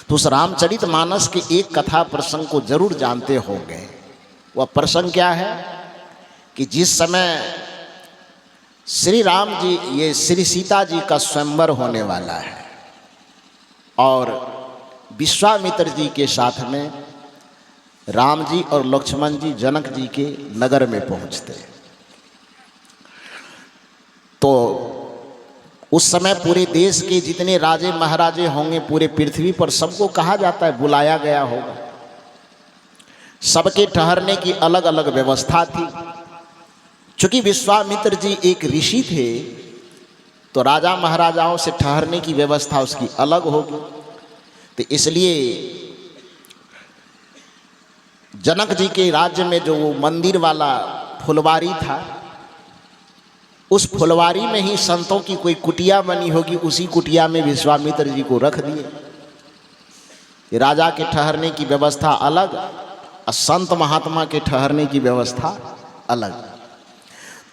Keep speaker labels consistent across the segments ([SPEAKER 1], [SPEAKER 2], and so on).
[SPEAKER 1] तो उस रामचरितमानस के एक कथा प्रसंग को जरूर जानते होंगे। वह प्रसंग क्या है कि जिस समय श्री राम जी, ये श्री सीता जी का स्वयंवर होने वाला है और विश्वामित्र जी के साथ में राम जी और लक्ष्मण जी जनक जी के नगर में पहुंचते। तो उस समय पूरे देश के जितने राजे महाराजे होंगे पूरे पृथ्वी पर सबको कहा जाता है, बुलाया गया होगा। सबके ठहरने की अलग अलग व्यवस्था थी। चूंकि विश्वामित्र जी एक ऋषि थे तो राजा महाराजाओं से ठहरने की व्यवस्था उसकी अलग होगी। तो इसलिए जनक जी के राज्य में जो वो मंदिर वाला फुलवारी था, उस फुलवारी में ही संतों की कोई कुटिया बनी होगी, उसी कुटिया में विश्वामित्र जी को रख दिए। राजा के ठहरने की व्यवस्था अलग और संत महात्मा के ठहरने की व्यवस्था अलग।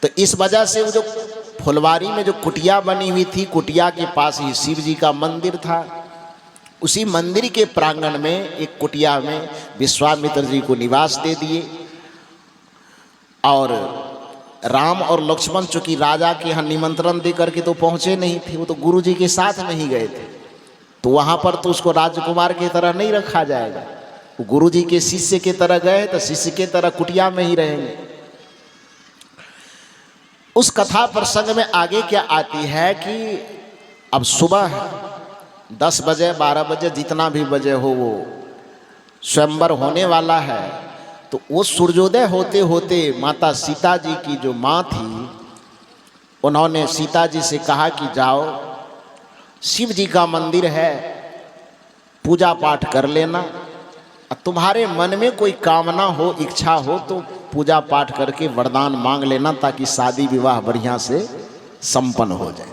[SPEAKER 1] तो इस वजह से वो जो फुलवारी में जो कुटिया बनी हुई थी, कुटिया के पास ही शिव जी का मंदिर था। उसी मंदिर के प्रांगण में एक कुटिया में विश्वामित्र जी को निवास दे दिए। और राम और लक्ष्मण चूंकि राजा के यहाँ निमंत्रण दे करके तो पहुँचे नहीं थे, वो तो गुरु जी के साथ में ही गए थे। तो वहाँ पर तो उसको राजकुमार की तरह नहीं रखा जाएगा, वो गुरु जी के शिष्य की तरह गए तो शिष्य की तरह कुटिया में ही रहेंगे। उस कथा प्रसंग में आगे क्या आती है कि अब सुबह है, 10 बजे 12 बजे जितना भी बजे हो वो स्वयंवर होने वाला है। तो वो सूर्योदय होते होते माता सीता जी की जो माँ थी, उन्होंने सीता जी से कहा कि जाओ शिव जी का मंदिर है, पूजा पाठ कर लेना, और तुम्हारे मन में कोई कामना हो, इच्छा हो तो पूजा पाठ करके वरदान मांग लेना, ताकि शादी विवाह बढ़िया से संपन्न हो जाए।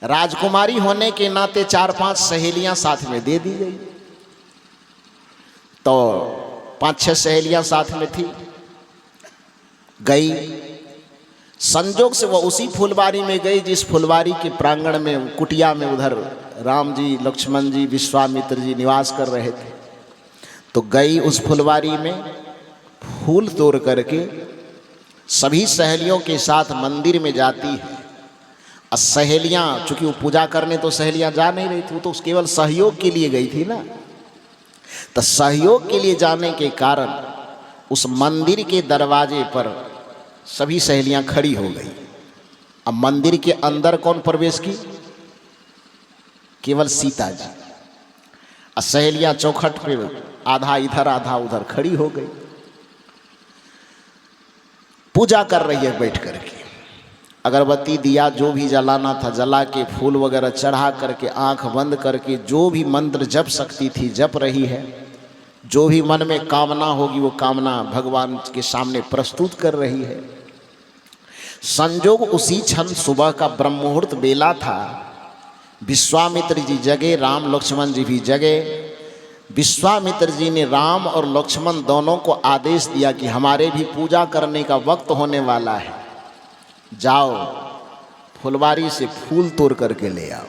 [SPEAKER 1] राजकुमारी होने के नाते 4-5 सहेलियां साथ में दे दी गई। तो 5-6 सहेलियां साथ में थी, गई। संजोग से वह उसी फुलवारी में गई जिस फुलवारी के प्रांगण में कुटिया में उधर राम जी, लक्ष्मण जी, विश्वामित्र जी निवास कर रहे थे। तो गई उस फुलवारी में, फूल तोड़ करके सभी सहेलियों के साथ मंदिर में जाती है। और सहेलियां, चूंकि वो पूजा करने तो सहेलियां जा नहीं रही थी, वो तो केवल सहयोग के लिए गई थी ना। तो सहयोग के लिए जाने के कारण उस मंदिर के दरवाजे पर सभी सहेलियां खड़ी हो गई। अब मंदिर के अंदर कौन प्रवेश की? केवल सीता जी। और सहेलियां चौखट पे आधा इधर आधा उधर खड़ी हो गई, पूजा कर रही है बैठ करके। अगरबत्ती दिया जो भी जलाना था जला के, फूल वगैरह चढ़ा करके, आंख बंद करके जो भी मंत्र जप सकती थी जप रही है। जो भी मन में कामना होगी वो कामना भगवान के सामने प्रस्तुत कर रही है। संजोग उसी क्षण सुबह का ब्रह्म मुहूर्त बेला था। विश्वामित्र जी जगे, राम लक्ष्मण जी भी जगे। विश्वामित्र जी ने राम और लक्ष्मण दोनों को आदेश दिया कि हमारे भी पूजा करने का वक्त होने वाला है, जाओ फुलवारी से फूल तोड़ करके ले आओ।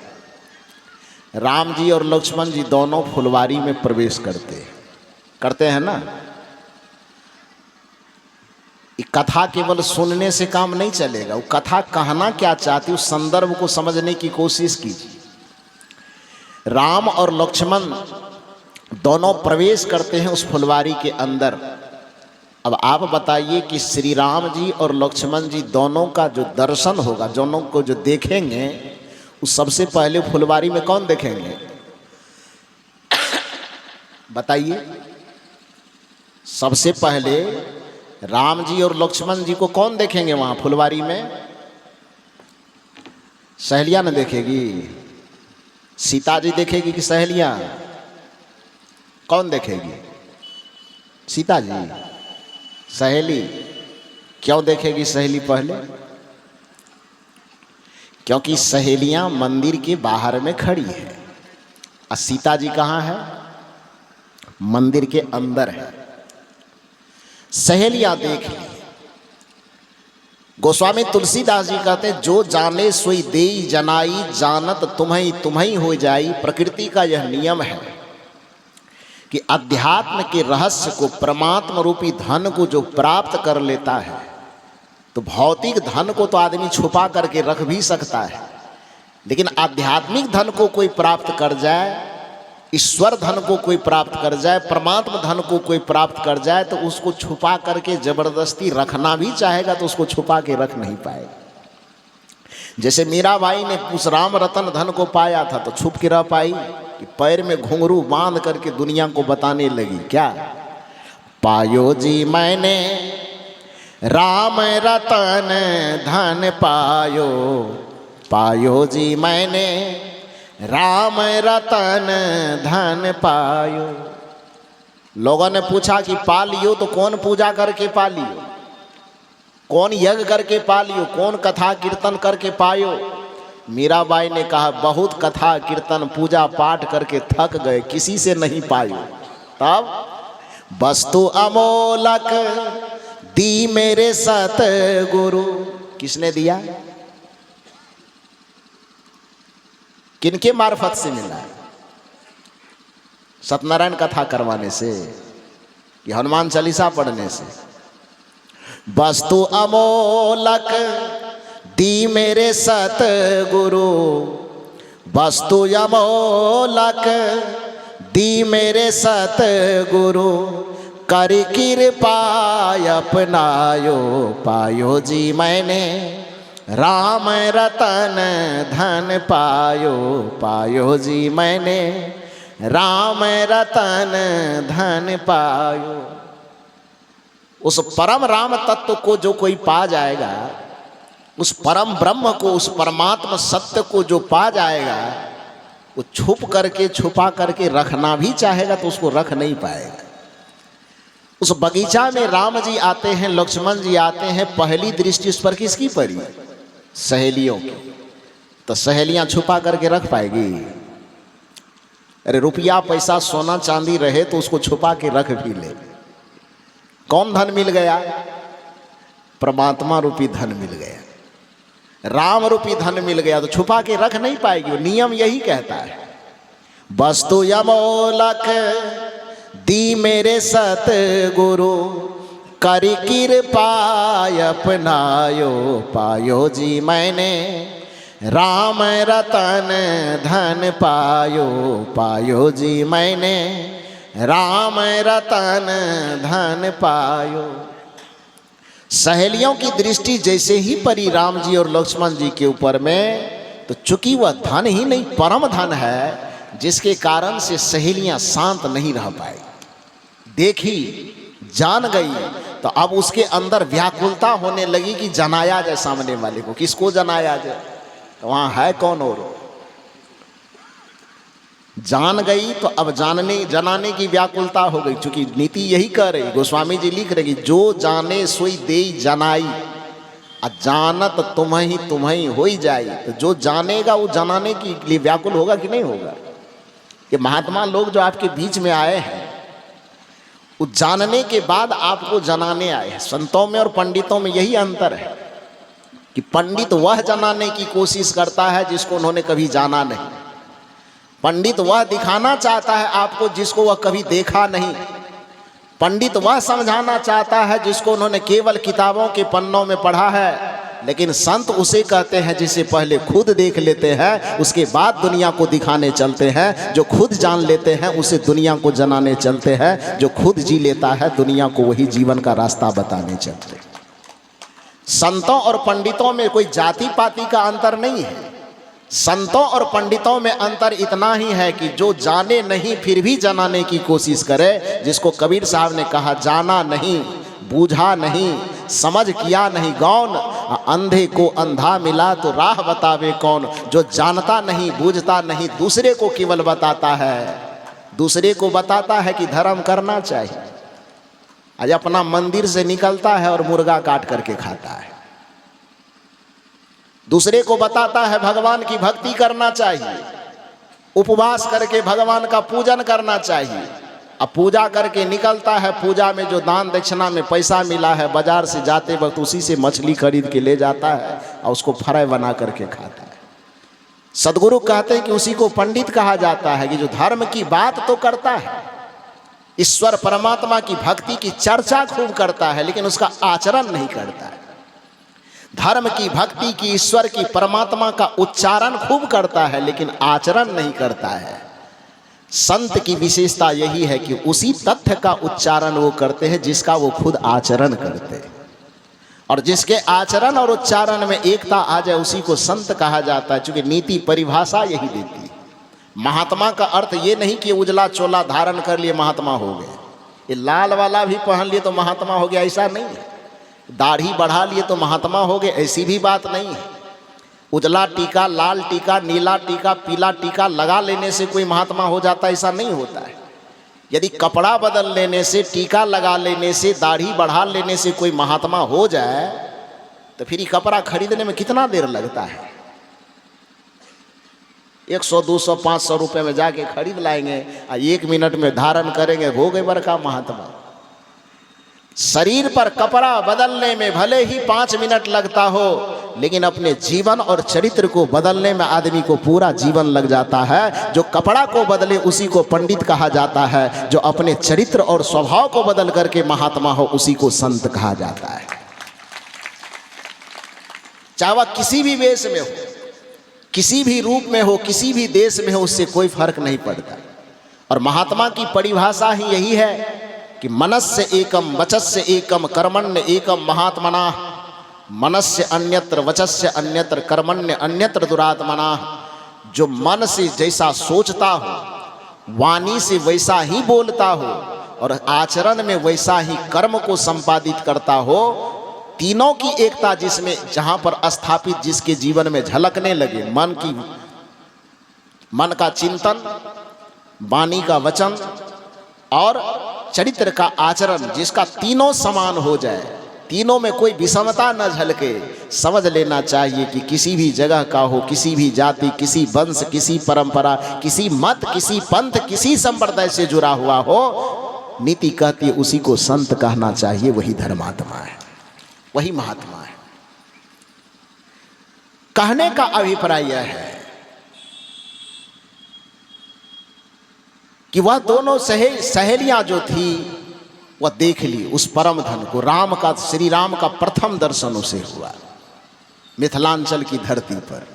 [SPEAKER 1] राम जी और लक्ष्मण जी दोनों फुलवारी में प्रवेश करते हैं ना। ये कथा केवल सुनने से काम नहीं चलेगा, वो कथा कहना क्या चाहती, उस संदर्भ को समझने की कोशिश कीजिए। राम और लक्ष्मण दोनों प्रवेश करते हैं उस फुलवारी के अंदर। अब आप बताइए कि श्री राम जी और लक्ष्मण जी दोनों का जो दर्शन होगा, दोनों को जो देखेंगे, उस सबसे पहले फुलवारी में कौन देखेंगे? बताइए। सबसे पहले राम जी और लक्ष्मण जी को कौन देखेंगे वहां फुलवारी में? सहेलियां न देखेगी? सीता जी देखेगी कि सहेलियां? कौन देखेगी? सीता जी। सहेली क्यों देखेगी सहेली पहले? क्योंकि सहेलियां मंदिर के बाहर में खड़ी है और सीता जी कहाँ है? मंदिर के अंदर है। सहेलियां देख ली। गोस्वामी तुलसीदास जी कहते हैं, जो जाने सोई देई जनाई, जानत तुम्हें तुम्हें हो जाई। प्रकृति का यह नियम है कि अध्यात्म के रहस्य को, परमात्मा रूपी धन को जो प्राप्त कर लेता है, तो भौतिक धन को तो आदमी छुपा करके रख भी सकता है, लेकिन आध्यात्मिक धन को कोई प्राप्त कर जाए, ईश्वर धन को कोई प्राप्त कर जाए, परमात्मा धन को कोई प्राप्त कर जाए, तो उसको छुपा करके जबरदस्ती रखना भी चाहेगा तो उसको छुपा के रख नहीं पाएगा। जैसे मीराबाई ने उस राम रतन धन को पाया था तो छुप के रह पाई कि पैर में घुंघरू बांध करके दुनिया को बताने लगी, क्या पायो जी मैंने राम रतन धन पायो, पायो जी मैंने राम रतन धन पायो। लोगों ने पूछा कि पा लियो तो कौन पूजा करके पा लियो, कौन यज्ञ करके पा लियो, कौन कथा कीर्तन करके पायो। मीराबाई ने कहा बहुत कथा कीर्तन पूजा पाठ करके थक गए, किसी से नहीं पायो। तब वस्तु अमोलक दी मेरे सतगुरु, किसने दिया, किनके मार्फत से मिला? सत्यनारायण कथा करवाने से कि हनुमान चालीसा पढ़ने से? वस्तु अमोलक दी मेरे सतगुरु, वस्तु अमोलक दी मेरे सतगुरु, कर कृपा अपनायो, पायो जी मैंने राम रतन धन पायो, पायो जी मैंने राम रतन धन पायो। उस परम राम तत्व को जो कोई पा जाएगा, उस परम ब्रह्म को, उस परमात्मा सत्य को जो पा जाएगा, वो छुप करके छुपा करके रखना भी चाहेगा तो उसको रख नहीं पाएगा। उस बगीचा में राम जी आते हैं, लक्ष्मण जी आते हैं, पहली दृष्टि उस पर किसकी पड़ी? सहेलियों की। तो सहेलियां छुपा करके रख पाएगी? अरे रुपया पैसा सोना चांदी रहे तो उसको छुपा के रख भी ले। कौन धन मिल गया? परमात्मा रूपी धन मिल गया, राम रूपी धन मिल गया, तो छुपा के रख नहीं पाएगी। नियम यही कहता है, वस्तु अमोलक दी मेरे सतगुरु, कर कृपा अपनायो, पायो जी मैंने राम रतन धन पायो, पायो जी मैंने राम रतन धन पायो। सहेलियों की दृष्टि जैसे ही पड़ी राम जी और लक्ष्मण जी के ऊपर में, तो चूंकि वह धन ही नहीं परम धन है, जिसके कारण से सहेलियां शांत नहीं रह पाई। देखी, जान गई, तो अब उसके अंदर व्याकुलता होने लगी कि जनाया जाए सामने वाले को। किसको जनाया जाए? तो वहां है कौन और? जान गई तो अब जनाने की व्याकुलता हो गई। चूंकि नीति यही कह रही, गोस्वामी जी लिख रहे, जो जाने सोई देई जनाई, जानत तुम्हें हो ही जाए। तो जो जानेगा वो जनाने के लिए व्याकुल होगा कि नहीं होगा? ये महात्मा लोग जो आपके बीच में आए हैं, वो जानने के बाद आपको जनाने आए हैं। संतों में और पंडितों में यही अंतर है कि पंडित वह जनाने की कोशिश करता है जिसको उन्होंने कभी जाना नहीं। पंडित वह दिखाना चाहता है आपको जिसको वह कभी देखा नहीं। पंडित वह समझाना चाहता है जिसको उन्होंने केवल किताबों के पन्नों में पढ़ा है। लेकिन संत उसे कहते हैं जिसे पहले खुद देख लेते हैं, उसके बाद दुनिया को दिखाने चलते हैं। जो खुद जान लेते हैं उसे दुनिया को जनाने चलते हैं। जो खुद जी लेता है दुनिया को वही जीवन का रास्ता बताने चलते हैं। संतों और पंडितों में कोई जाति पाति का अंतर नहीं है। संतों और पंडितों में अंतर इतना ही है कि जो जाने नहीं फिर भी जनाने की कोशिश करे। जिसको कबीर साहब ने कहा, जाना नहीं, बूझा नहीं, समझ किया नहीं गौन, अंधे को अंधा मिला तो राह बतावे कौन। जो जानता नहीं, बूझता नहीं, दूसरे को केवल बताता है, दूसरे को बताता है कि धर्म करना चाहिए। आज अपना मंदिर से निकलता है और मुर्गा काट करके खाता है। दूसरे को बताता है भगवान की भक्ति करना चाहिए, उपवास करके भगवान का पूजन करना चाहिए। अब पूजा करके निकलता है, पूजा में जो दान दक्षिणा में पैसा मिला है, बाजार से जाते वक्त उसी से मछली खरीद के ले जाता है और उसको फ्राई बना करके खाता है। सदगुरु कहते हैं कि उसी को पंडित कहा जाता है कि जो धर्म की बात तो करता है ईश्वर परमात्मा की भक्ति की चर्चा खूब करता है लेकिन उसका आचरण नहीं करता है। धर्म की, भक्ति की, ईश्वर की, परमात्मा का उच्चारण खूब करता है लेकिन आचरण नहीं करता है। संत की विशेषता यही है कि उसी तथ्य का उच्चारण वो करते हैं जिसका वो खुद आचरण करते हैं, और जिसके आचरण और उच्चारण में एकता आ जाए उसी को संत कहा जाता है। क्योंकि नीति परिभाषा यही देती है। महात्मा का अर्थ ये नहीं कि उजला चोला धारण कर लिए महात्मा हो गए, ये लाल वाला भी पहन लिए तो महात्मा हो गया, ऐसा नहीं है। दाढ़ी बढ़ा लिए तो महात्मा हो गए, ऐसी भी बात नहीं है। उजला टीका, लाल टीका, नीला टीका, पीला टीका लगा लेने से कोई महात्मा हो जाता, ऐसा नहीं होता है। यदि कपड़ा बदल लेने से, टीका लगा लेने से, दाढ़ी बढ़ा लेने से कोई महात्मा हो जाए तो फिर ये कपड़ा खरीदने में कितना देर लगता है? 100, 200, 500 रुपए में जाके खरीद लाएंगे और 1 मिनट में धारण करेंगे, हो गए बड़का महात्मा। शरीर पर कपड़ा बदलने में भले ही 5 मिनट लगता हो लेकिन अपने जीवन और चरित्र को बदलने में आदमी को पूरा जीवन लग जाता है। जो कपड़ा को बदले उसी को पंडित कहा जाता है, जो अपने चरित्र और स्वभाव को बदल करके महात्मा हो उसी को संत कहा जाता है। चाहे वह किसी भी वेश में हो, किसी भी रूप में हो, किसी भी देश में हो, उससे कोई फर्क नहीं पड़ता। और महात्मा की परिभाषा ही यही है कि मनस्य एकम वचस्य एकम कर्मण्य एकम महात्मना, मनस्य अन्यत्र वचस्य अन्यत्र कर्मण्य अन्यत्र दुरात्मना। जो मन से जैसा सोचता हो, वाणी से वैसा ही बोलता हो और आचरण में वैसा ही कर्म को संपादित करता हो, तीनों की एकता जिसमें जहां पर स्थापित जिसके जीवन में झलकने लगे, मन का चिंतन, वाणी का वचन और चरित्र का आचरण, जिसका तीनों समान हो जाए, तीनों में कोई विषमता न झलके, समझ लेना चाहिए कि किसी भी जगह का हो, किसी भी जाति, किसी वंश, किसी परंपरा, किसी मत, किसी पंथ, किसी संप्रदाय से जुड़ा हुआ हो, नीति कहती है उसी को संत कहना चाहिए। वही धर्मात्मा है, वही महात्मा है। कहने का अभिप्राय यह है कि वह दोनों सहेलियां जो थी वह देख ली उस परम धन को। राम का, श्री राम का प्रथम दर्शन उसे हुआ मिथिलांचल की धरती पर।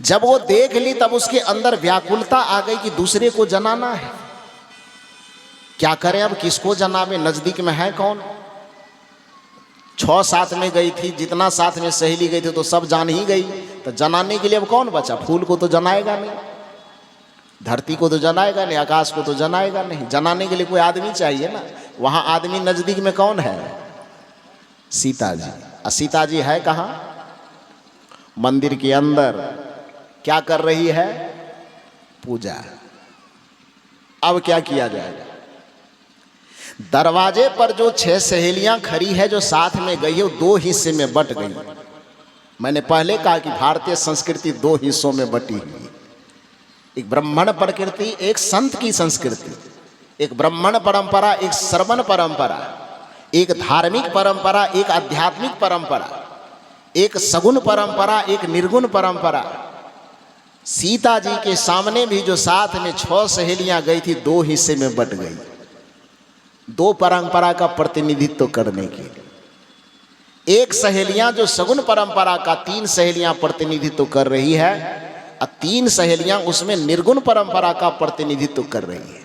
[SPEAKER 1] जब वो देख ली तब उसके अंदर व्याकुलता आ गई कि दूसरे को जनाना है, क्या करें अब, किसको जनावे, नजदीक में है कौन। 6 साथ में गई थी, जितना साथ में सहेली गई थी तो सब जान ही गई, तो जनाने के लिए अब कौन बचा। फूल को तो जनाएगा नहीं, धरती को तो जनाएगा नहीं, आकाश को तो जनाएगा नहीं, जनाने के लिए कोई आदमी चाहिए ना। वहां आदमी नजदीक में कौन है, सीता जी। और सीता जी है कहाँ, मंदिर के अंदर। क्या कर रही है, पूजा। अब क्या किया जाएगा, दरवाजे पर जो 6 सहेलियां खड़ी है जो साथ में गई है वो 2 हिस्से में बट गई। मैंने पहले कहा कि भारतीय संस्कृति 2 हिस्सों में बटी हुई, एक ब्राह्मण प्रकृति, एक संत की संस्कृति। एक ब्राह्मण परंपरा, एक श्रवण परंपरा, एक धार्मिक परंपरा, एक आध्यात्मिक परंपरा, एक सगुण परंपरा, एक निर्गुण परंपरा। सीता जी के सामने भी जो साथ में 6 सहेलियां गई थी 2 हिस्से में बट गई, 2 परंपरा का प्रतिनिधित्व करने के लिए। एक सहेलियां जो सगुण परंपरा का 3 सहेलियां प्रतिनिधित्व कर रही है, 3 सहेलियां उसमें निर्गुण परंपरा का प्रतिनिधित्व कर रही है।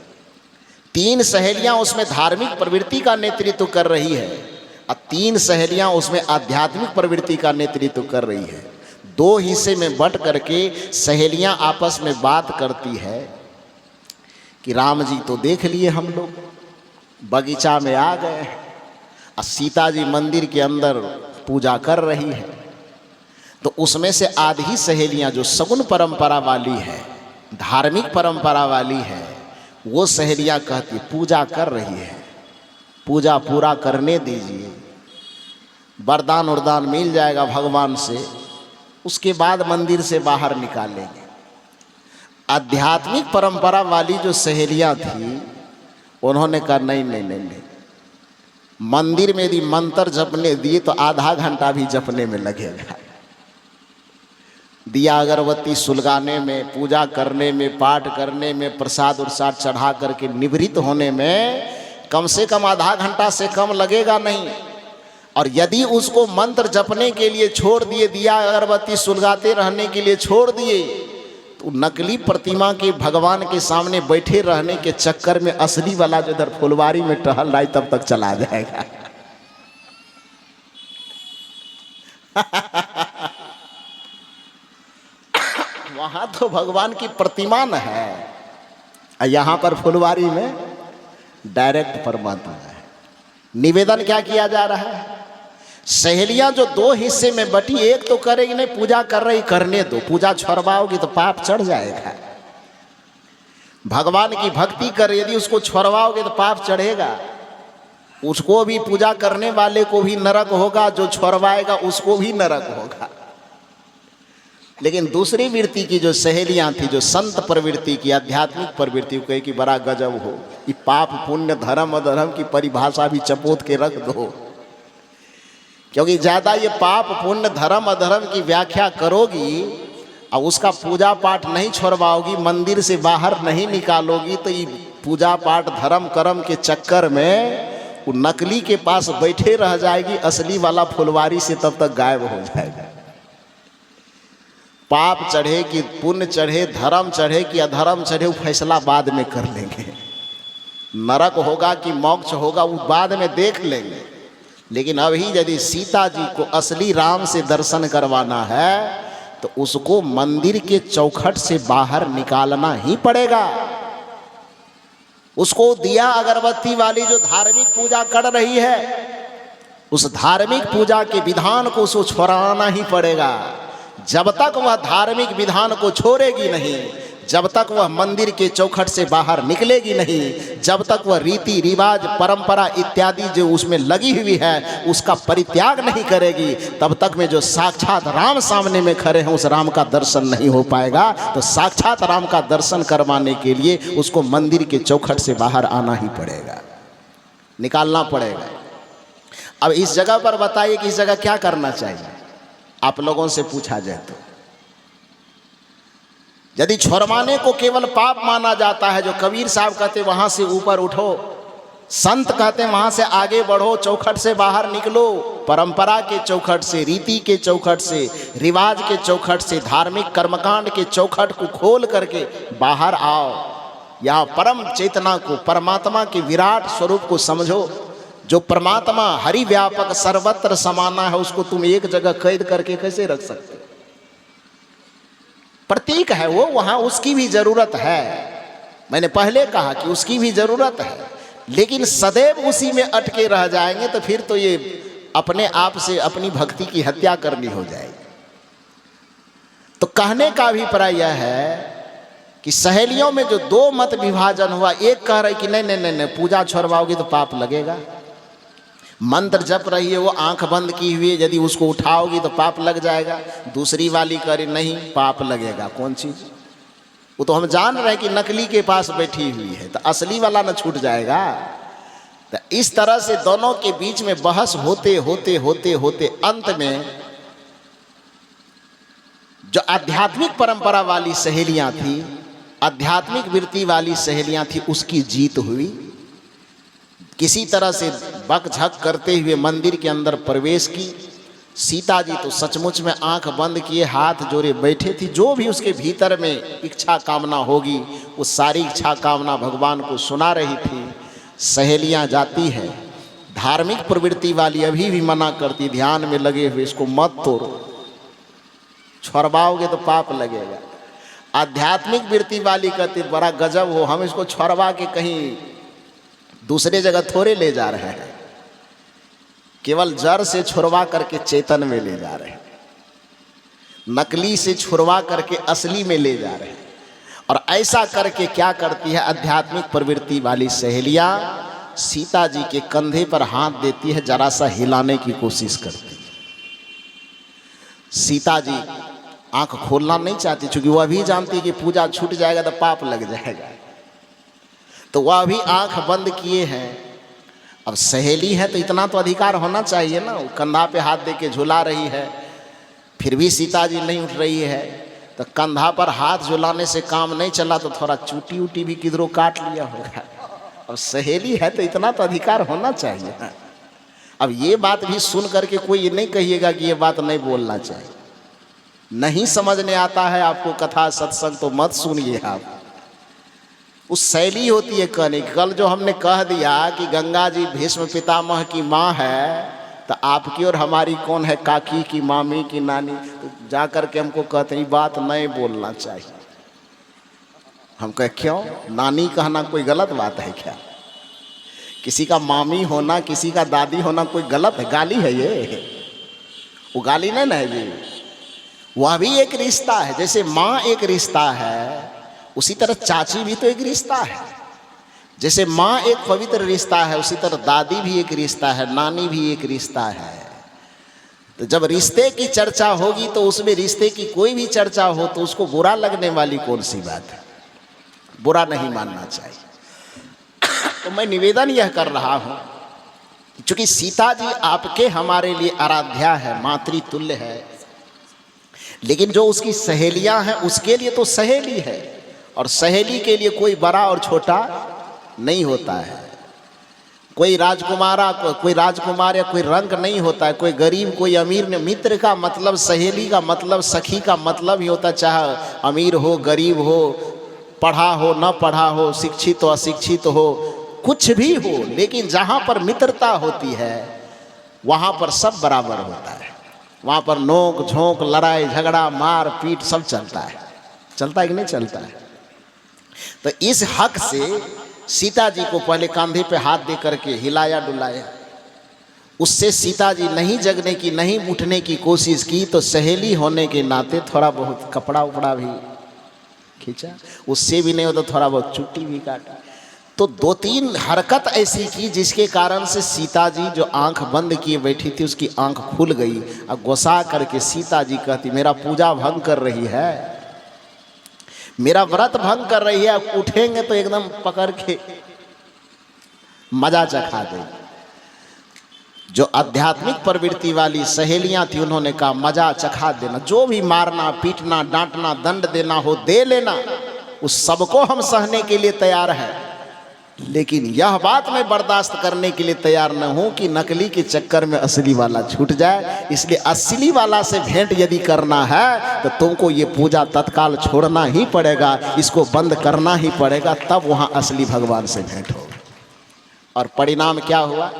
[SPEAKER 1] 3 सहेलियां उसमें धार्मिक प्रवृत्ति का नेतृत्व कर रही है और 3 सहेलियां उसमें आध्यात्मिक प्रवृत्ति का नेतृत्व कर रही है। 2 हिस्से में बट करके सहेलियां आपस में बात करती है कि राम जी तो देख लिए हम लोग, बगीचा में आ गए और सीता जी मंदिर के अंदर पूजा कर रही है। तो उसमें से आधी सहेलियां जो सगुण परंपरा वाली है, धार्मिक परंपरा वाली है, वो सहेलियां कहती पूजा कर रही है, पूजा पूरा करने दीजिए, वरदान वरदान मिल जाएगा भगवान से, उसके बाद मंदिर से बाहर निकालेंगे। आध्यात्मिक परंपरा वाली जो सहेलियां थी उन्होंने कहा नहीं नहीं नहीं नहीं, मंदिर में यदि मंत्र जपने दिए तो आधा घंटा भी जपने में लगेगा, दिया अगरबत्ती सुलगाने में, पूजा करने में, पाठ करने में, प्रसाद उरसाद चढ़ा करके निवृत्त होने में कम से कम आधा घंटा से कम लगेगा नहीं। और यदि उसको मंत्र जपने के लिए छोड़ दिए, दिया अगरबत्ती सुलगाते रहने के लिए छोड़ दिए, तो नकली प्रतिमा के भगवान के सामने बैठे रहने के चक्कर में असली वाला जो इधर फुलवारी में टहल रहा है तब तक चला जाएगा। वहां तो भगवान की प्रतिमा न है, यहां पर फुलवारी में डायरेक्ट परमात्मा है। निवेदन क्या किया जा रहा है? सहेलियां जो दो हिस्से में बटी, एक तो करेगी नहीं, पूजा कर रही करने दो, पूजा छोड़वाओगी तो पाप चढ़ जाएगा। भगवान की भक्ति कर, यदि उसको छोड़वाओगे तो पाप चढ़ेगा। उसको भी, पूजा करने वाले को भी नरक होगा, जो छोड़वाएगा उसको भी नरक होगा। लेकिन दूसरी वृत्ति की जो सहेलियां थी, जो संत प्रवृत्ति की, आध्यात्मिक प्रवृत्ति, कहे कि बड़ा गजब हो, ये पाप पुण्य धर्म अधर्म की परिभाषा भी चपोत के रख दो, क्योंकि ज़्यादा ये पाप पुण्य धर्म अधर्म की व्याख्या करोगी और उसका पूजा पाठ नहीं छोड़वाओगी, मंदिर से बाहर नहीं निकालोगी, तो ये पूजा पाठ धर्म कर्म के चक्कर में वो नकली के पास बैठे रह जाएगी, असली वाला फुलवारी से तब तक गायब हो जाएगा। पाप चढ़े कि पुण्य चढ़े, धर्म चढ़े कि अधर्म चढ़े, वो फैसला बाद में कर लेंगे। नरक होगा कि मोक्ष होगा वो बाद में देख लेंगे। लेकिन अभी यदि सीता जी को असली राम से दर्शन करवाना है तो उसको मंदिर के चौखट से बाहर निकालना ही पड़ेगा। उसको दिया अगरबत्ती वाली जो धार्मिक पूजा कर रही है, उस धार्मिक पूजा के विधान को उसको छोड़ाना ही पड़ेगा। जब तक वह धार्मिक विधान को छोड़ेगी नहीं, जब तक वह मंदिर के चौखट से बाहर निकलेगी नहीं, जब तक वह रीति रिवाज परंपरा इत्यादि जो उसमें लगी हुई है उसका परित्याग नहीं करेगी, तब तक में जो साक्षात राम सामने में खड़े हैं उस राम का दर्शन नहीं हो पाएगा। तो साक्षात राम का दर्शन करवाने के लिए उसको मंदिर के चौखट से बाहर आना ही पड़ेगा, निकालना पड़ेगा। अब इस जगह पर बताइए कि इस जगह क्या करना चाहिए? आप लोगों से पूछा जाए तो यदि छोड़वाने को केवल पाप माना जाता है, जो कबीर साहब कहते वहां से ऊपर उठो, संत कहते वहां से आगे बढ़ो, चौखट से बाहर निकलो, परंपरा के चौखट से, रीति के चौखट से, रिवाज के चौखट से, धार्मिक कर्मकांड के चौखट को खोल करके बाहर आओ। यहाँ परम चेतना को, परमात्मा के विराट स्वरूप को समझो। जो परमात्मा हरि व्यापक सर्वत्र समाना है, उसको तुम एक जगह कैद करके कैसे रख सकते? प्रतीक है वो, वहां उसकी भी जरूरत है। मैंने पहले कहा कि उसकी भी जरूरत है, लेकिन सदैव उसी में अटके रह जाएंगे तो फिर तो ये अपने आप से अपनी भक्ति की हत्या करनी हो जाएगी। तो कहने का अभिप्राय यह है कि सहेलियों में जो दो मत विभाजन हुआ, एक कह रहे कि नहीं नहीं नहीं नहीं, पूजा छोड़वाओगी तो पाप लगेगा। मंत्र जप रही है वो आंख बंद की हुई है, यदि उसको उठाओगी तो पाप लग जाएगा। दूसरी वाली करे नहीं, पाप लगेगा। कौन चीज? वो तो हम जान रहे हैं कि नकली के पास बैठी हुई है, तो असली वाला न छूट जाएगा। तो इस तरह से दोनों के बीच में बहस होते होते होते होते अंत में जो आध्यात्मिक परंपरा वाली सहेलियां थी, आध्यात्मिक वृत्ति वाली सहेलियां थी, उसकी जीत हुई। किसी तरह से बकझक करते हुए मंदिर के अंदर प्रवेश की। सीता जी तो सचमुच में आंख बंद किए हाथ जोड़े बैठे थी। जो भी उसके भीतर में इच्छा कामना होगी वो सारी इच्छा कामना भगवान को सुना रही थी। सहेलियां जाती है, धार्मिक प्रवृत्ति वाली अभी भी मना करती, ध्यान में लगे हुए, इसको मत तोड़ो, छोड़वाओगे तो पाप लगेगा। आध्यात्मिक वृत्ति वाली कहती बड़ा गजब हो, हम इसको छोड़वा के कहीं दूसरे जगह थोड़े ले जा रहे हैं, केवल जड़ से छुड़वा करके चेतन में ले जा रहे हैं, नकली से छुड़वा करके असली में ले जा रहे हैं। और ऐसा करके क्या करती है आध्यात्मिक प्रवृत्ति वाली सहेलियां? सीता जी के कंधे पर हाथ देती है, जरा सा हिलाने की कोशिश करती है। सीता जी आंख खोलना नहीं चाहती, क्योंकि वह भी जानती कि पूजा छूट जाएगा तो पाप लग जाएगा, तो वह भी आंख बंद किए हैं। अब सहेली है तो इतना तो अधिकार होना चाहिए ना, कंधा पे हाथ दे के झुला रही है, फिर भी सीता जी नहीं उठ रही है, तो कंधा पर हाथ झुलाने से काम नहीं चला, तो थोड़ा चूटी उटी भी किधरों काट लिया होगा। अब सहेली है तो इतना तो अधिकार होना चाहिए ना। अब ये बात भी सुन करके कोई ये नहीं कहिएगा कि ये बात नहीं बोलना चाहिए। नहीं समझने आता है आपको कथा सत्संग तो मत सुनिए आप। उस शैली होती है कहने की। कल जो हमने कह दिया कि गंगा जी भीष्म पितामह की माँ है, तो आपकी और हमारी कौन है, काकी की, मामी की, नानी? तो जा कर के हमको कहते हैं बात नहीं बोलना चाहिए। हम कहे क्यों? नानी कहना कोई गलत बात है क्या? किसी का मामी होना, किसी का दादी होना कोई गलत है? गाली है ये? वो गाली नहीं है जी। वह भी एक रिश्ता है। जैसे माँ एक रिश्ता है, उसी तरह चाची भी तो एक रिश्ता है। जैसे माँ एक पवित्र रिश्ता है, उसी तरह दादी भी एक रिश्ता है, नानी भी एक रिश्ता है। तो जब रिश्ते की चर्चा होगी तो उसमें रिश्ते की कोई भी चर्चा हो तो उसको बुरा लगने वाली कौन सी बात है? बुरा नहीं मानना चाहिए। तो मैं निवेदन यह कर रहा हूँ, चूंकि सीता जी आपके हमारे लिए आराध्या है, मातृतुल्य है, लेकिन जो उसकी सहेलियां हैं उसके लिए तो सहेली है, और सहेली के लिए कोई बड़ा और छोटा नहीं होता है। कोई राजकुमारा, कोई राजकुमार या कोई रंग नहीं होता है, कोई गरीब कोई अमीर नहीं। मित्र का मतलब, सहेली का मतलब, सखी का मतलब ही होता है, चाहे अमीर हो गरीब हो, पढ़ा हो न पढ़ा हो, शिक्षित हो अशिक्षित हो, कुछ भी हो, लेकिन जहाँ पर मित्रता होती है वहाँ पर सब बराबर होता है। वहाँ पर नोक झोंक, लड़ाई झगड़ा, मार पीट सब चलता है। चलता है कि नहीं चलता है? तो इस हक से सीता जी को पहले कंधे पे हाथ दे करके हिलाया डुलाया। उससे सीता जी नहीं जगने की, नहीं उठने की कोशिश की, तो सहेली होने के नाते थोड़ा बहुत कपड़ा उपड़ा भी खींचा, उससे भी नहीं हो तो थोड़ा बहुत चुट्टी भी काटा। तो दो तीन हरकत ऐसी की जिसके कारण से सीता जी जो आंख बंद किए बैठी थी उसकी आंख खुल गई। और गोसा करके सीता जी कहती मेरा पूजा भंग कर रही है, मेरा व्रत भंग कर रही है, अब उठेंगे तो एकदम पकड़ के मजा चखा देंगे। जो आध्यात्मिक प्रवृत्ति वाली सहेलियां थी उन्होंने कहा मजा चखा देना, जो भी मारना पीटना डांटना दंड देना हो दे लेना, उस सबको हम सहने के लिए तैयार हैं, लेकिन यह बात मैं बर्दाश्त करने के लिए तैयार न हूं कि नकली के चक्कर में असली वाला छूट जाए। इसलिए असली वाला से भेंट यदि करना है तो तुमको ये पूजा तत्काल छोड़ना ही पड़ेगा, इसको बंद करना ही पड़ेगा, तब वहां असली भगवान से भेंट होगी। और परिणाम क्या हुआ?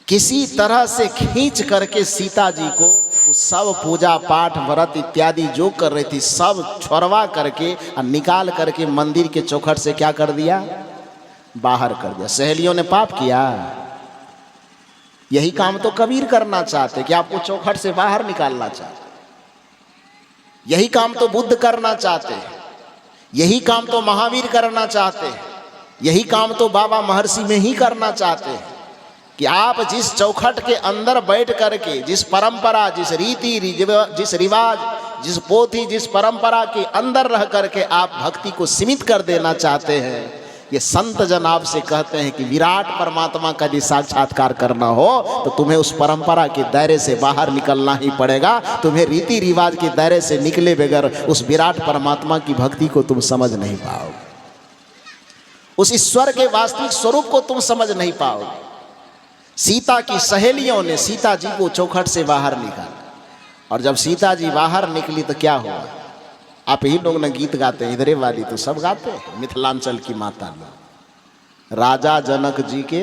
[SPEAKER 1] किसी तरह से खींच करके सीता जी को सब पूजा पाठ व्रत इत्यादि जो कर रही थी सब छोड़वा करके और निकाल करके मंदिर के चौखट से क्या कर दिया? बाहर कर दिया। सहेलियों ने पाप किया? यही काम तो कबीर करना चाहते कि आपको चौखट से बाहर निकालना चाहते। यही काम तो बुद्ध करना चाहते, यही काम तो महावीर करना चाहते, यही काम तो बाबा महर्षि में ही करना चाहते हैं कि आप जिस चौखट के अंदर बैठ करके, जिस परंपरा, जिस रीति, जिस रिवाज, जिस पोथी, जिस परंपरा के अंदर रह करके आप भक्ति को सीमित कर देना चाहते हैं, ये संत जन आपसे कहते हैं कि विराट परमात्मा का यदि साक्षात्कार करना हो तो तुम्हें उस परंपरा के दायरे से बाहर निकलना ही पड़ेगा। तुम्हें रीति रिवाज के दायरे से निकले बगैर उस विराट परमात्मा की भक्ति को तुम समझ नहीं पाओगे, उस ईश्वर के वास्तविक स्वरूप को तुम समझ नहीं पाओगे। सीता की सहेलियों ने सीता जी को चौखट से बाहर निकाला, और जब सीता जी बाहर निकली तो क्या हुआ? आप ही लोग ने गीत गाते हैं, इधरे वाली तो सब गाते हैं, मिथिलांचल की माता लोग। राजा जनक जी के,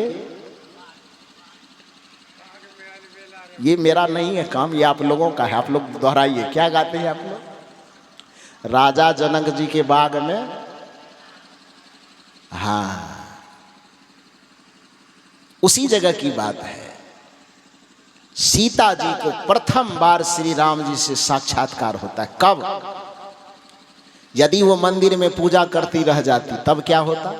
[SPEAKER 1] ये मेरा नहीं है काम, ये आप लोगों का है, आप लोग दोहराइए। क्या गाते हैं आप लोग? राजा जनक जी के बाग में, हाँ उसी जगह की बात है। सीता जी को प्रथम बार श्री राम जी से साक्षात्कार होता है। कब? यदि वो मंदिर में पूजा करती रह जाती तब क्या होता?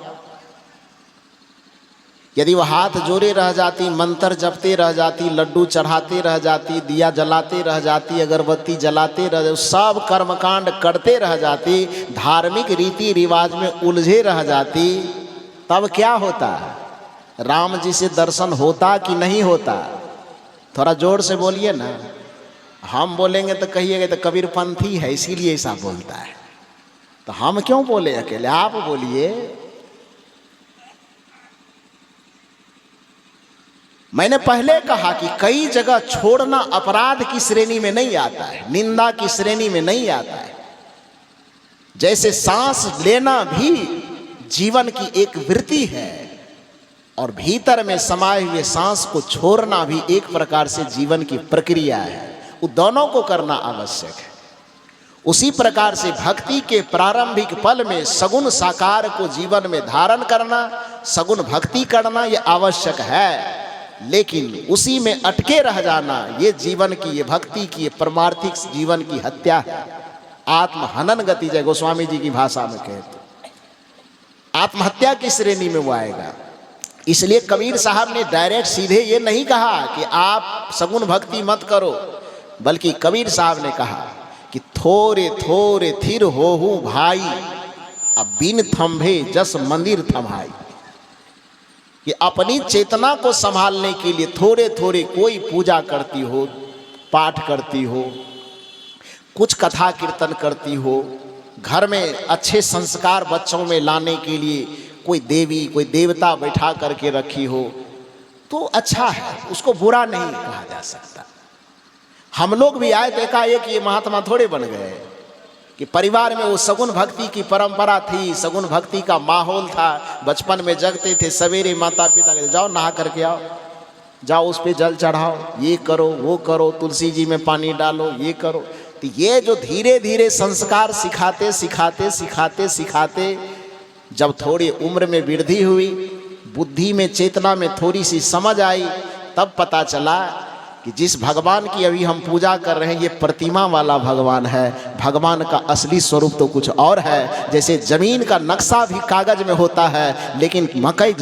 [SPEAKER 1] यदि वो हाथ जोड़े रह जाती, मंत्र जपते रह जाती, लड्डू चढ़ाते रह जाती, दिया जलाते रह जाती, अगरबत्ती जलाते रह जाती, सब कर्मकांड करते रह जाती, धार्मिक रीति रिवाज में उलझे रह जाती, तब क्या होता? राम जी से दर्शन होता कि नहीं होता? थोड़ा जोर से बोलिए ना। हम बोलेंगे तो कहिएगा तो कबीरपंथी है इसीलिए ऐसा बोलता है। तो हम क्यों बोले अकेले, आप बोलिए। मैंने पहले कहा कि कई जगह छोड़ना अपराध की श्रेणी में नहीं आता है, निंदा की श्रेणी में नहीं आता है। जैसे सांस लेना भी जीवन की एक वृत्ति है और भीतर में समाये हुए सांस को छोड़ना भी एक प्रकार से जीवन की प्रक्रिया है। वो दोनों को करना आवश्यक है। उसी प्रकार से भक्ति के प्रारंभिक पल में सगुण साकार को जीवन में धारण करना, सगुण भक्ति करना ये आवश्यक है। लेकिन उसी में अटके रह जाना ये जीवन की, ये भक्ति की, ये परमार्थिक जीवन की हत्या है। आत्महनन गति, जय गोस्वामी जी की भाषा में कहे तो आत्महत्या की श्रेणी में वो आएगा। इसलिए कबीर साहब ने डायरेक्ट सीधे ये नहीं कहा कि आप सगुण भक्ति मत करो, बल्कि कबीर साहब ने कहा कि थोरे थोरे थिर होहु भाई, अब बिन थंभे जस मंदिर थमाई। कि अपनी चेतना को संभालने के लिए थोड़े थोड़े कोई पूजा करती हो, पाठ करती हो, कुछ कथा कीर्तन करती हो, घर में अच्छे संस्कार बच्चों में लाने के लिए कोई देवी कोई देवता बैठा करके रखी हो तो अच्छा है, उसको बुरा नहीं कहा जा सकता। हम लोग भी आए तो एकाएक ये महात्मा थोड़े बन गए कि परिवार में वो सगुण भक्ति की परंपरा थी, सगुण भक्ति का माहौल था। बचपन में जगते थे, सवेरे माता पिता कहते जाओ नहा करके आओ, जाओ उस पे जल चढ़ाओ, ये करो वो करो, तुलसी जी में पानी डालो, ये करो। तो ये जो धीरे धीरे संस्कार सिखाते सिखाते सिखाते सिखाते जब थोड़ी उम्र में वृद्धि हुई, बुद्धि में चेतना में थोड़ी सी समझ आई, तब पता चला कि जिस भगवान की अभी हम पूजा कर रहे हैं ये प्रतिमा वाला भगवान है। भगवान का असली स्वरूप तो कुछ और है। जैसे जमीन का नक्शा भी कागज में होता है, लेकिन मकई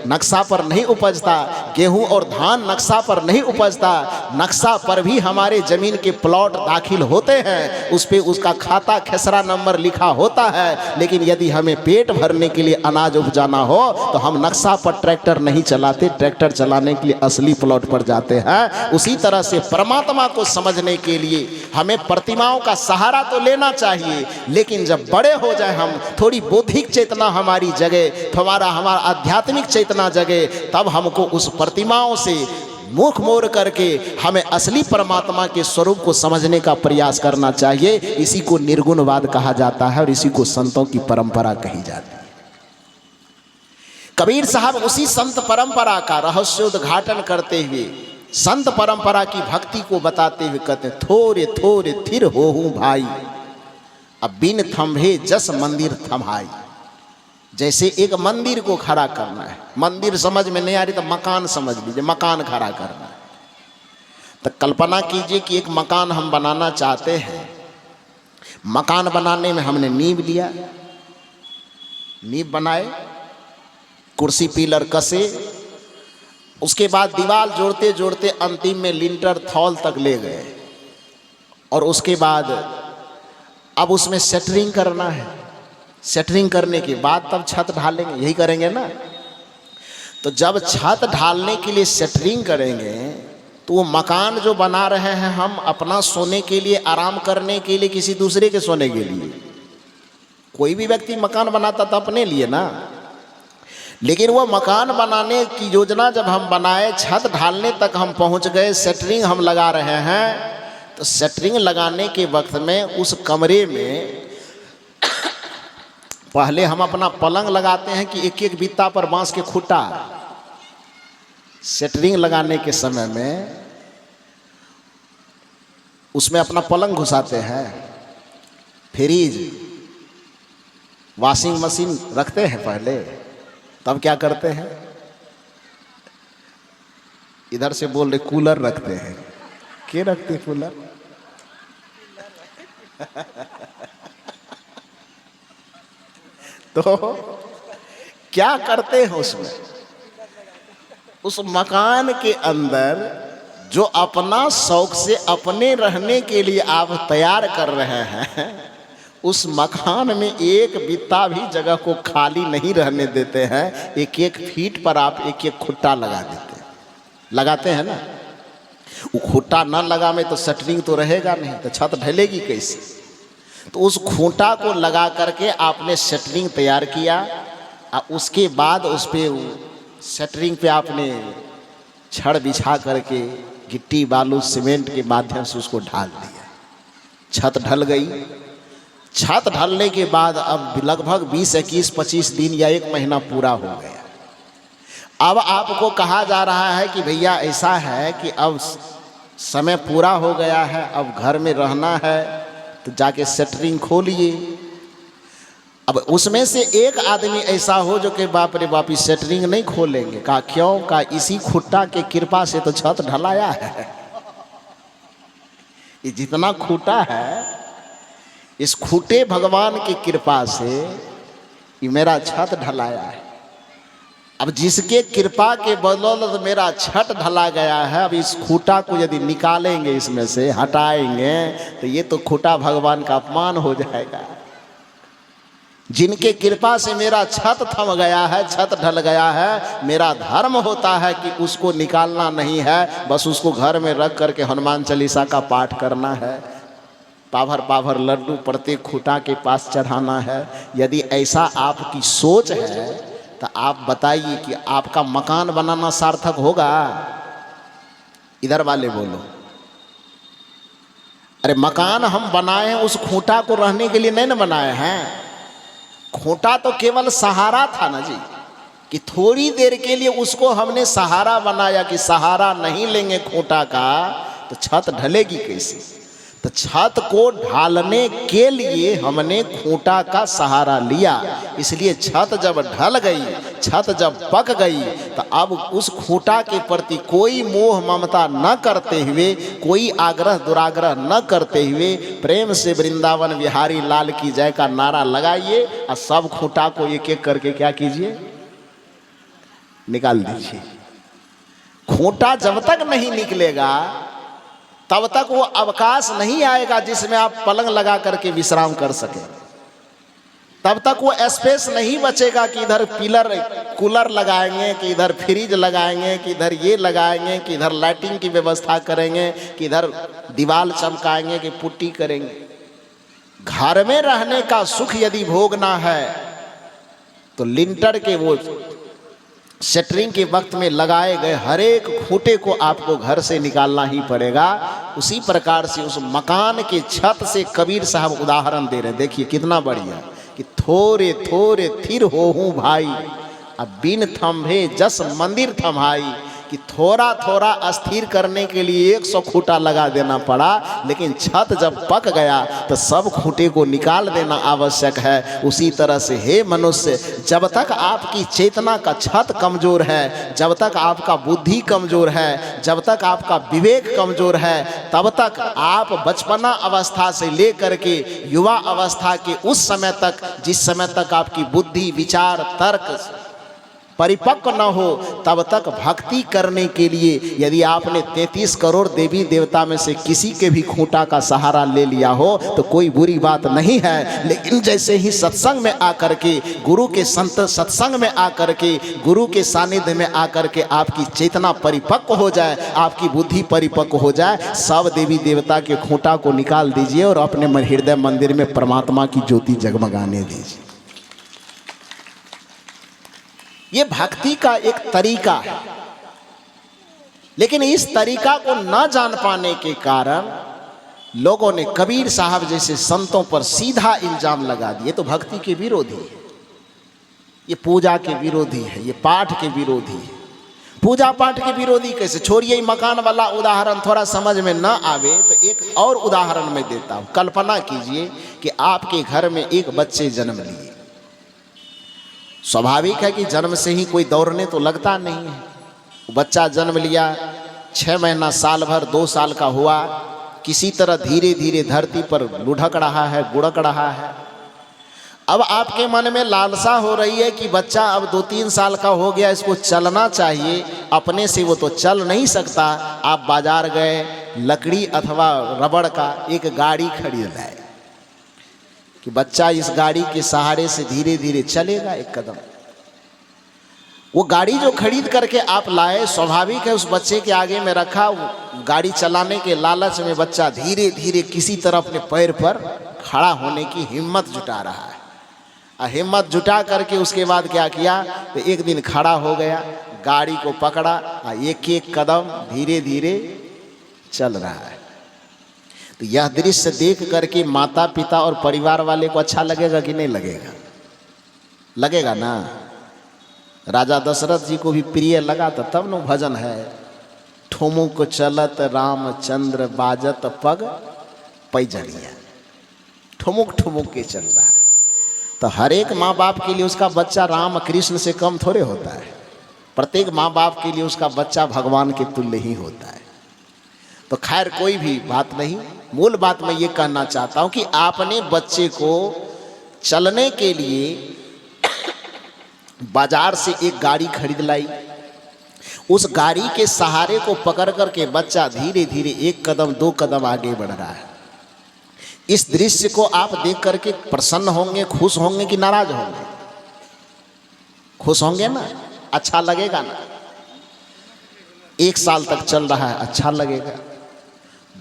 [SPEAKER 1] नक्शा पर नहीं उपजता, गेहूं और धान नक्शा पर नहीं उपजता। नक्शा पर भी हमारे जमीन के प्लॉट दाखिल होते हैं, उस पर उसका खाता खेसरा नंबर लिखा होता है। लेकिन यदि हमें पेट भरने के लिए अनाज उपजाना हो तो हम नक्शा पर ट्रैक्टर नहीं चलाते, ट्रैक्टर चलाने के लिए असली प्लॉट पर जाते हैं। उसी तरह से परमात्मा को समझने के लिए हमें प्रतिमाओं का सहारा तो लेना चाहिए, लेकिन जब बड़े हो जाए हम, थोड़ी बौद्धिक चेतना हमारी जगे, हमारा आध्यात्मिक चेतना जगे, तब हमको उस प्रतिमाओं से मुख मोड़ करके हमें असली परमात्मा के स्वरूप को समझने का प्रयास करना चाहिए। इसी को निर्गुणवाद कहा जाता है और इसी को संतों की परंपरा कही जाती है। कबीर साहब उसी संत परंपरा का रहस्योद्घाटन करते हुए, संत परंपरा की भक्ति को बताते हुए कहते हैं थोरे थोरे थिर होहु भाई, अब बिन थंभे जस मंदिर थमाई। जैसे एक मंदिर को खड़ा करना है, मंदिर समझ में नहीं आ रही तो मकान समझ लीजिए, मकान खड़ा करना है। तो कल्पना कीजिए कि एक मकान हम बनाना चाहते हैं। मकान बनाने में हमने नींव लिया, नींव बनाए, कुर्सी पिलर कसे, उसके बाद दीवार जोड़ते जोड़ते अंतिम में लिंटर थौल तक ले गए, और उसके बाद अब उसमें सेटरिंग करना है। सेटरिंग करने के बाद तब छत ढालेंगे, यही करेंगे ना। तो जब छत ढालने के लिए सेटरिंग करेंगे तो वो मकान जो बना रहे हैं हम अपना सोने के लिए, आराम करने के लिए, किसी दूसरे के सोने के लिए? कोई भी व्यक्ति मकान बनाता तो अपने लिए ना। लेकिन वो मकान बनाने की योजना जब हम बनाए, छत ढालने तक हम पहुंच गए, सेटरिंग हम लगा रहे हैं, तो सेटरिंग लगाने के वक्त में उस कमरे में पहले हम अपना पलंग लगाते हैं कि एक एक बित्ता पर बांस के खूंटा। सेटरिंग लगाने के समय में उसमें अपना पलंग घुसाते हैं, फ्रिज, वॉशिंग मशीन रखते हैं पहले, तब क्या करते हैं, इधर से बोल रहे कूलर रखते हैं। क्या रखते हैं कूलर? तो क्या करते हैं उसमें? उस मकान के अंदर जो अपना शौक से अपने रहने के लिए आप तैयार कर रहे हैं, उस मकान में एक बित्ता भी जगह को खाली नहीं रहने देते हैं। एक एक फीट पर आप एक एक खुट्टा लगा देते हैं, लगाते हैं ना। वो खूंटा न लगा में तो शटरिंग तो रहेगा नहीं, तो छत ढलेगी कैसे। तो उस खूंटा को लगा करके आपने शटरिंग तैयार किया और उसके बाद उस पर शटरिंग पे आपने छड़ बिछा करके गिट्टी बालू सीमेंट के माध्यम से उसको ढाल दिया। छत ढल गई। छत ढलने के बाद अब लगभग 20, 21, 25 दिन या 1 महीना पूरा हो गया। अब आपको कहा जा रहा है कि भैया ऐसा है कि अब समय पूरा हो गया है, अब घर में रहना है, तो जाके शटरिंग खोलिए। अब उसमें से एक आदमी ऐसा हो जो कि बाप रे बाप इस शटरिंग नहीं खोलेंगे। कहा क्यों? कहा इसी खूंटा के कृपा से तो छत ढलाया है। ये जितना खूंटा है, इस खूंटे भगवान की कृपा से ये मेरा छत ढलाया है। अब जिसके कृपा के बदौलत मेरा छत ढला गया है, अब इस खूंटा को यदि निकालेंगे, इसमें से हटाएंगे, तो ये तो खूंटा भगवान का अपमान हो जाएगा। जिनके कृपा से मेरा छत थम गया है, छत ढल गया है, मेरा धर्म होता है कि उसको निकालना नहीं है, बस उसको घर में रख करके हनुमान चालीसा का पाठ करना है, पाभर पाभर लड्डू प्रत्येक खूंटा के पास चढ़ाना है। यदि ऐसा आपकी सोच है तो आप बताइए कि आपका मकान बनाना सार्थक होगा? इधर वाले बोलो। अरे मकान हम बनाए हैं उस खूंटा को रहने के लिए नहीं ना बनाए हैं। खूंटा तो केवल सहारा था ना जी, कि थोड़ी देर के लिए उसको हमने सहारा बनाया कि सहारा नहीं लेंगे खूंटा का तो छत ढलेगी कैसे। तो छत को ढालने के लिए हमने खूंटा का सहारा लिया। इसलिए छत जब ढल गई, छत जब पक गई, तो अब उस खूंटा के प्रति कोई मोह ममता न करते हुए, कोई आग्रह दुराग्रह न करते हुए, प्रेम से वृंदावन बिहारी लाल की जय का नारा लगाइए और सब खूंटा को एक एक करके क्या कीजिए, निकाल दीजिए। खूंटा जब तक नहीं निकलेगा तब तक वो अवकाश नहीं आएगा जिसमें आप पलंग लगा करके विश्राम कर सके। तब तक वो स्पेस नहीं बचेगा कि इधर पिलर कूलर लगाएंगे, कि इधर फ्रिज लगाएंगे, कि इधर ये लगाएंगे, कि इधर लाइटिंग की व्यवस्था करेंगे, कि इधर दीवार चमकाएंगे, कि पुट्टी करेंगे। घर में रहने का सुख यदि भोगना है तो लिंटर के वो शटरिंग के वक्त में लगाए गए हर एक खूंटे को आपको घर से निकालना ही पड़ेगा। उसी प्रकार से उस मकान के छत से कबीर साहब उदाहरण दे रहे हैं। देखिए कितना बढ़िया, कि थोड़े थोड़े थिर होहूँ भाई, अब बिन थंभे जस मंदिर थमाई। कि थोड़ा थोड़ा स्थिर करने के लिए 100 खूंटा लगा देना पड़ा, लेकिन छत जब पक गया तो सब खूंटे को निकाल देना आवश्यक है। उसी तरह से हे मनुष्य, जब तक आपकी चेतना का छत कमज़ोर है, जब तक आपका बुद्धि कमज़ोर है, जब तक आपका विवेक कमज़ोर है, तब तक आप बचपना अवस्था से लेकर के युवा अवस्था के उस समय तक, जिस समय तक आपकी बुद्धि विचार तर्क परिपक्व न हो, तब तक भक्ति करने के लिए यदि आपने 33 करोड़ देवी देवता में से किसी के भी खूंटा का सहारा ले लिया हो तो कोई बुरी बात नहीं है। लेकिन जैसे ही सत्संग में आकर के, गुरु के संत सत्संग में आकर के, गुरु के सानिध्य में आकर के आपकी चेतना परिपक्व हो जाए, आपकी बुद्धि परिपक्व हो जाए, सब देवी देवता के खूंटा को निकाल दीजिए और अपने हृदय मंदिर में परमात्मा की ज्योति जगमगाने दीजिए। ये भक्ति का एक तरीका है, लेकिन इस तरीका को न जान पाने के कारण लोगों ने कबीर साहब जैसे संतों पर सीधा इल्जाम लगा दिए। तो भक्ति के विरोधी है, ये पूजा के विरोधी है, ये पाठ के विरोधी है। पूजा पाठ के विरोधी कैसे? छोड़िए मकान वाला उदाहरण थोड़ा समझ में न आवे तो एक और उदाहरण मैं देता हूँ। कल्पना कीजिए कि आपके घर में एक बच्चे जन्म लिए। स्वाभाविक है कि जन्म से ही कोई दौड़ने तो लगता नहीं है। बच्चा जन्म लिया, 6 महीना, साल भर, 2 साल का हुआ, किसी तरह धीरे धीरे धरती पर लुढ़क रहा है, गुड़क रहा है। अब आपके मन में लालसा हो रही है कि बच्चा अब 2-3 साल का हो गया, इसको चलना चाहिए, अपने से वो तो चल नहीं सकता। आप बाजार गए, लकड़ी अथवा रबड़ का एक गाड़ी खरीद लाए कि बच्चा इस गाड़ी के सहारे से धीरे धीरे चलेगा एक कदम। वो गाड़ी जो खरीद करके आप लाए, स्वाभाविक है उस बच्चे के आगे में रखा, गाड़ी चलाने के लालच में बच्चा धीरे धीरे किसी तरह अपने पैर पर खड़ा होने की हिम्मत जुटा रहा है। और हिम्मत जुटा करके उसके बाद क्या किया, तो एक दिन खड़ा हो गया, गाड़ी को पकड़ा और एक एक कदम धीरे धीरे चल रहा है। तो यह दृश्य देख करके माता पिता और परिवार वाले को अच्छा लगेगा कि नहीं लगेगा? लगेगा ना। राजा दशरथ जी को भी प्रिय लगा था, तब न भजन है, ठुमुक चलत रामचंद्र बाजत पग पैजनिया, ठुमुक ठुमुक के चल रहा है। तो हर एक माँ बाप के लिए उसका बच्चा राम कृष्ण से कम थोड़े होता है। प्रत्येक माँ बाप के लिए उसका बच्चा भगवान के तुल्य ही होता है। तो खैर कोई भी बात नहीं, मूल बात मैं ये कहना चाहता हूँ कि आपने बच्चे को चलने के लिए बाजार से एक गाड़ी खरीद लाई, उस गाड़ी के सहारे को पकड़ करके बच्चा धीरे धीरे एक कदम दो कदम आगे बढ़ रहा है। इस दृश्य को आप देख करके प्रसन्न होंगे, खुश होंगे कि नाराज होंगे? खुश होंगे ना, अच्छा लगेगा ना। 1 साल तक चल रहा है, अच्छा लगेगा।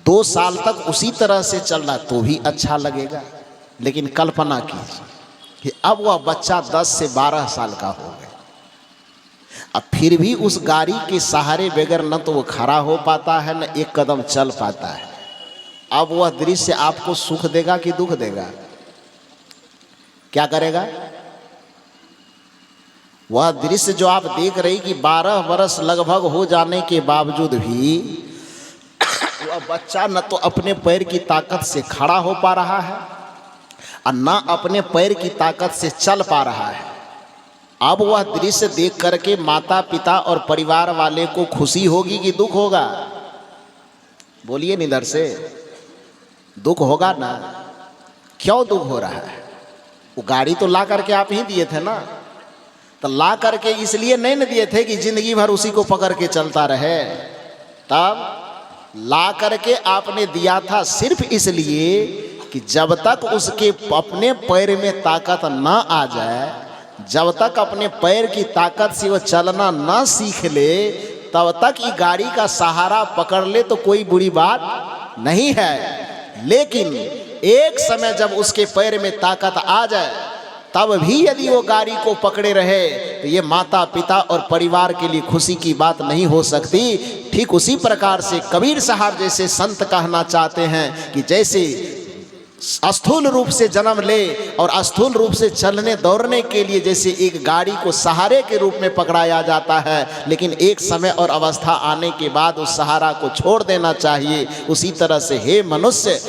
[SPEAKER 1] 2 साल तक उसी तरह से चल रहा तो भी अच्छा लगेगा। लेकिन कल्पना कीजिए कि अब वह बच्चा 10 से 12 साल का हो गया, अब फिर भी उस गाड़ी के सहारे बगैर न तो वो खड़ा हो पाता है, न एक कदम चल पाता है। अब वह दृश्य आपको सुख देगा कि दुख देगा? क्या करेगा? वह दृश्य जो आप देख रही कि 12 वर्ष लगभग हो जाने के बावजूद भी वह बच्चा न तो अपने पैर की ताकत से खड़ा हो पा रहा है और न अपने पैर की ताकत से चल पा रहा है। अब वह दृश्य देख करके माता पिता और परिवार वाले को खुशी होगी कि दुख होगा? बोलिए निधर से। दुख होगा ना। क्यों दुख हो रहा है? वो गाड़ी तो ला करके आप ही दिए थे ना। तो ला करके इसलिए नहीं न दिए थे कि जिंदगी भर उसी को पकड़ के चलता रहे। तब ला करके आपने दिया था सिर्फ इसलिए कि जब तक उसके अपने पैर में ताकत ना आ जाए, जब तक अपने पैर की ताकत से वो चलना ना सीख ले, तब तक ये गाड़ी का सहारा पकड़ ले तो कोई बुरी बात नहीं है। लेकिन एक समय जब उसके पैर में ताकत आ जाए, तब भी यदि वो गाड़ी को पकड़े रहे तो ये माता पिता और परिवार के लिए खुशी की बात नहीं हो सकती। ठीक उसी प्रकार से कबीर साहब जैसे संत कहना चाहते हैं कि जैसे स्थूल रूप से जन्म ले और स्थूल रूप से चलने दौड़ने के लिए जैसे एक गाड़ी को सहारे के रूप में पकड़ाया जाता है, लेकिन एक समय और अवस्था आने के बाद उस सहारा को छोड़ देना चाहिए, उसी तरह से हे मनुष्य,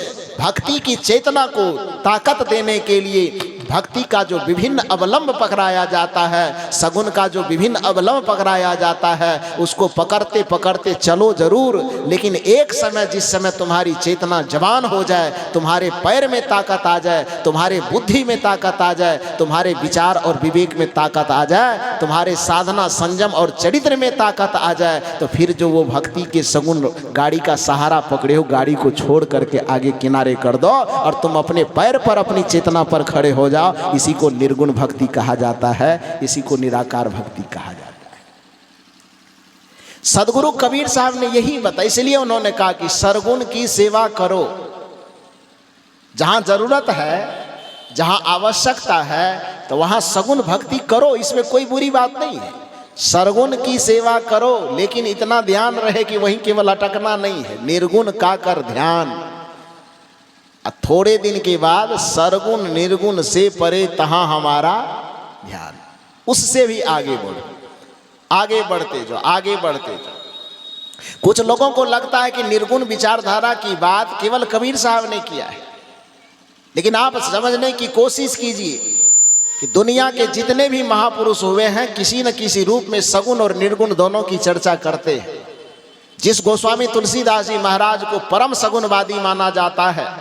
[SPEAKER 1] भक्ति की चेतना को ताकत देने के लिए भक्ति का जो विभिन्न अवलंब पकड़ाया जाता है, सगुन का जो विभिन्न अवलंब पकड़ाया जाता है, उसको पकड़ते पकड़ते चलो जरूर। लेकिन एक समय जिस समय तुम्हारी चेतना जवान हो जाए, तुम्हारे पैर में ताकत आ जाए, तुम्हारे बुद्धि में ताकत आ जाए, तुम्हारे विचार और विवेक में ताकत आ जाए, तुम्हारे साधना संयम और चरित्र में ताकत आ जाए, तो फिर जो वो भक्ति के सगुन गाड़ी का सहारा पकड़े हो, गाड़ी को छोड़ करके आगे किनारे कर दो और तुम अपने पैर पर अपनी चेतना पर खड़े हो जाओ। इसी को निर्गुण भक्ति कहा जाता है, इसी को निराकार भक्ति कहा जाता है। सदगुरु कबीर साहब ने यही बताया, इसलिए उन्होंने कहा कि सरगुण की सेवा करो। जहां जरूरत है, जहां आवश्यकता है, तो वहां सगुण भक्ति करो, इसमें कोई बुरी बात नहीं है। सरगुण की सेवा करो, लेकिन इतना ध्यान रहे कि वहीं केवल अटकना नहीं है, निर्गुण का कर ध्यान। थोड़े दिन के बाद सरगुण निर्गुण से परे तहां हमारा ध्यान, उससे भी आगे बढ़ो, आगे बढ़ते जाओ, आगे बढ़ते जाओ। कुछ लोगों को लगता है कि निर्गुण विचारधारा की बात केवल कबीर साहब ने किया है, लेकिन आप समझने की कोशिश कीजिए कि दुनिया के जितने भी महापुरुष हुए हैं, किसी न किसी रूप में सगुण और निर्गुण दोनों की चर्चा करते हैं। जिस गोस्वामी तुलसीदास जी महाराज को परम सगुणवादी माना जाता है,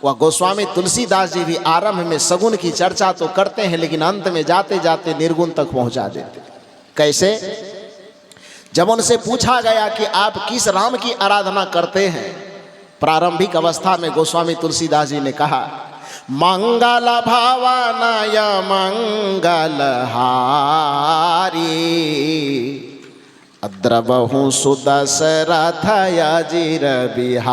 [SPEAKER 1] वह गोस्वामी तुलसीदास जी भी आरंभ में सगुण की चर्चा तो करते हैं, लेकिन अंत में जाते जाते निर्गुण तक पहुंचा देते। कैसे? जब उनसे पूछा गया कि आप किस राम की आराधना करते हैं, प्रारंभिक अवस्था में गोस्वामी तुलसीदास जी ने कहा, मंगल भवनय मंगल हारी, द्रवहु सुदशरथ अजिर बिहारी।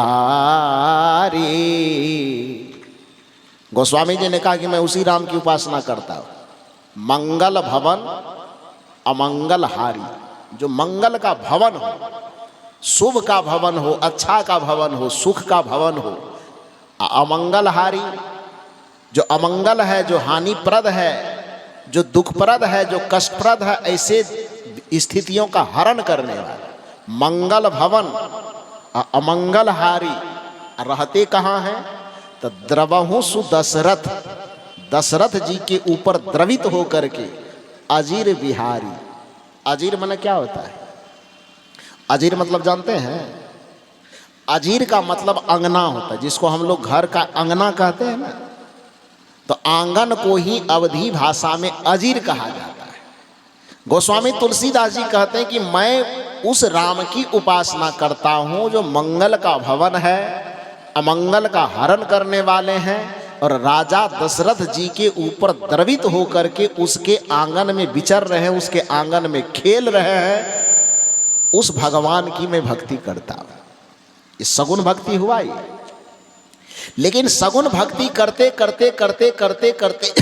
[SPEAKER 1] गोस्वामी जी ने कहा कि मैं उसी राम की उपासना करता हूं। मंगल भवन अमंगल हारी, जो मंगल का भवन हो, शुभ का भवन हो, अच्छा का भवन हो, सुख का भवन हो। अमंगल हारी, जो अमंगल है, जो हानिप्रद है, जो दुखप्रद है, जो कष्टप्रद है, ऐसे स्थितियों का हरण करने वाला। मंगल भवन अमंगल हारी, रहते कहाँ हैं? तो द्रवहु सुदशरथ, दशरथ जी के ऊपर द्रवित होकर के अजीर बिहारी। अजीर माने क्या होता है? अजीर मतलब जानते हैं? अजीर का मतलब अंगना होता है, जिसको हम लोग घर का अंगना कहते हैं ना। तो आंगन को ही अवधी भाषा में अजीर कहा जाता है। गोस्वामी तुलसीदास जी कहते हैं कि मैं उस राम की उपासना करता हूं जो मंगल का भवन है, अमंगल का हरण करने वाले हैं, और राजा दशरथ जी के ऊपर द्रवित होकर के उसके आंगन में विचर रहे हैं, उसके आंगन में खेल रहे हैं। उस भगवान की मैं भक्ति करता हूं। ये सगुण भक्ति हुआ ये। लेकिन सगुण भक्ति करते करते करते करते करते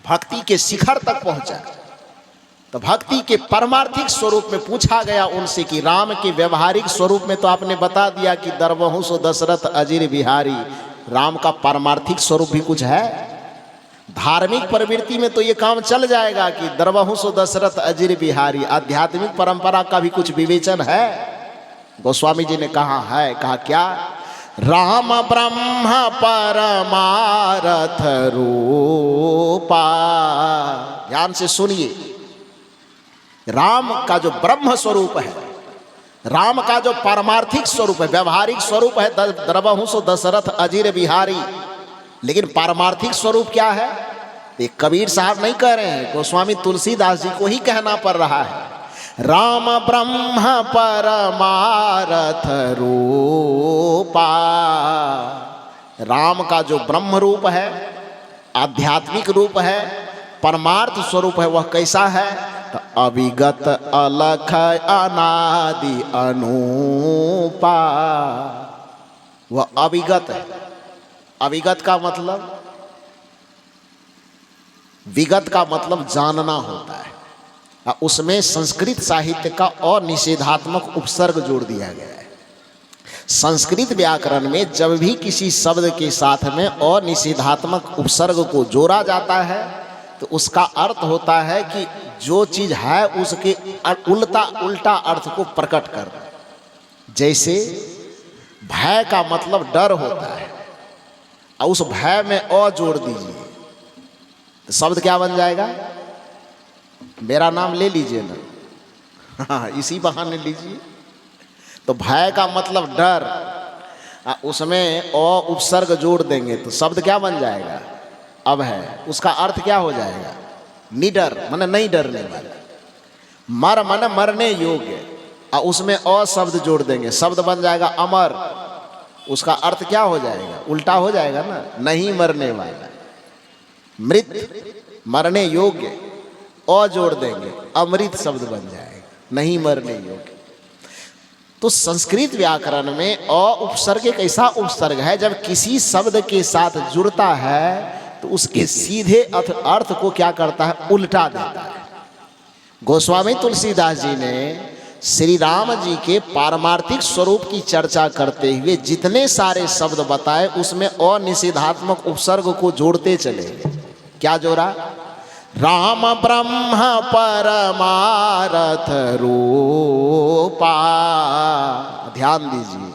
[SPEAKER 1] भक्ति के शिखर तक पहुंचा। तो भक्ति के परमार्थिक स्वरूप में पूछा गया उनसे कि राम के व्यवहारिक स्वरूप में तो आपने बता दिया कि द्रवहु सो दशरथ अजिर बिहारी, राम का परमार्थिक स्वरूप भी कुछ है? धार्मिक प्रवृत्ति में तो ये काम चल जाएगा कि द्रवहु सो दशरथ अजिर बिहारी। आध्यात्मिक परंपरा का भी कुछ विवेचन है? गोस्वामी जी ने कहा है। कहा क्या? राम ब्रह्म परमारथ रूपा। ध्यान से सुनिए, राम का जो ब्रह्म स्वरूप है, राम का जो पारमार्थिक स्वरूप है, व्यवहारिक स्वरूप है द्रवहु सो दशरथ अजिर बिहारी, लेकिन पारमार्थिक स्वरूप क्या है? ये कबीर साहब नहीं कह रहे हैं, गोस्वामी तुलसीदास जी को ही कहना पड़ रहा है। राम ब्रह्म परमारथ रूपा। राम का जो ब्रह्म रूप है, आध्यात्मिक रूप है, परमार्थ स्वरूप है, वह कैसा है? तो अविगत अलख अनादि अनूपा। वह अविगत है। अविगत का मतलब, विगत का मतलब जानना होता है। उसमें संस्कृत साहित्य का अनिषेधात्मक उपसर्ग जोड़ दिया गया है। संस्कृत व्याकरण में जब भी किसी शब्द के साथ में अनिषेधात्मक उपसर्ग को जोड़ा जाता है तो उसका अर्थ होता है कि जो चीज है उसके उल्टा अर्थ को प्रकट करना। जैसे भय का मतलब डर होता है, और उस भय में अ जोड़ दीजिए तो शब्द क्या बन जाएगा? मेरा नाम ले लीजिए ना, हाँ, इसी बहाने लीजिए। तो भय का मतलब डर, उसमें अ उपसर्ग जोड़ देंगे तो शब्द क्या बन जाएगा? अब है। उसका अर्थ क्या हो जाएगा? निडर, माने नहीं डरने वाला। मर माने मरने योग्य, और उसमें अ शब्द जोड़ देंगे, शब्द बन जाएगा अमर। उसका अर्थ क्या हो जाएगा? उल्टा हो जाएगा ना, नहीं मरने वाला। मृत मरने योग्य, अ जोड़ देंगे, अमृत शब्द बन जाएगा, नहीं मरने योग्य। तो संस्कृत व्याकरण में अ उपसर्ग एक ऐसा उपसर्ग है जब किसी शब्द के साथ जुड़ता है तो उसके सीधे अर्थ को क्या करता है? उल्टा देता है। गोस्वामी तुलसीदास जी ने श्री राम जी के पारमार्थिक स्वरूप की चर्चा करते हुए जितने सारे शब्द बताए उसमें अनिषेधात्मक उपसर्ग को जोड़ते चले। क्या जोड़ा? राम ब्रह्म परमारथ रूपा। ध्यान दीजिए,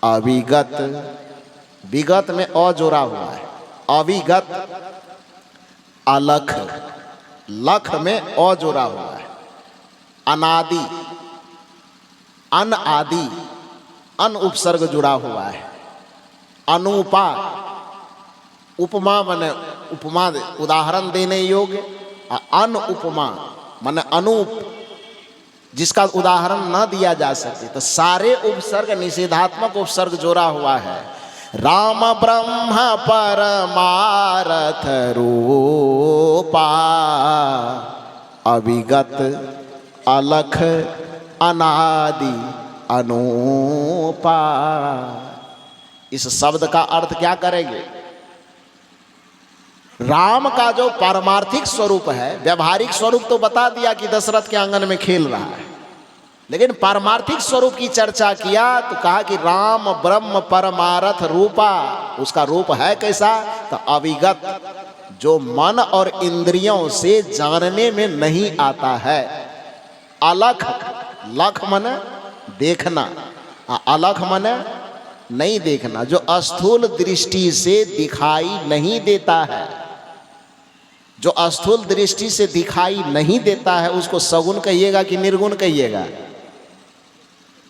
[SPEAKER 1] अविगत, विगत में अ जोड़ा हुआ है। अविगत, अलख, लख में अ जोड़ा हुआ है। अनादि, अन आदि, अन उपसर्ग जुड़ा हुआ है। अनुपा, उपमा माने उपमा उदाहरण देने योग्य, अन उपमा माने अनूप, जिसका उदाहरण न दिया जा सके। तो सारे उपसर्ग निषेधात्मक उपसर्ग जोड़ा हुआ है। राम ब्रह्म परमारथ रूपा, अविगत अलख अनादि अनूपा। इस शब्द का अर्थ क्या करेंगे? राम का जो पारमार्थिक स्वरूप है, व्यावहारिक स्वरूप तो बता दिया कि दशरथ के आंगन में खेल रहा है, लेकिन पारमार्थिक स्वरूप की चर्चा किया तो कहा कि राम ब्रह्म परमारथ रूपा। उसका रूप है कैसा? तो अविगत, जो मन और इंद्रियों से जानने में नहीं आता है। अलख, लख मन देखना, अलख मन नहीं देखना, जो स्थूल दृष्टि से दिखाई नहीं देता है। जो स्थूल दृष्टि से दिखाई नहीं देता है उसको सगुण कहिएगा कि निर्गुण कहिएगा?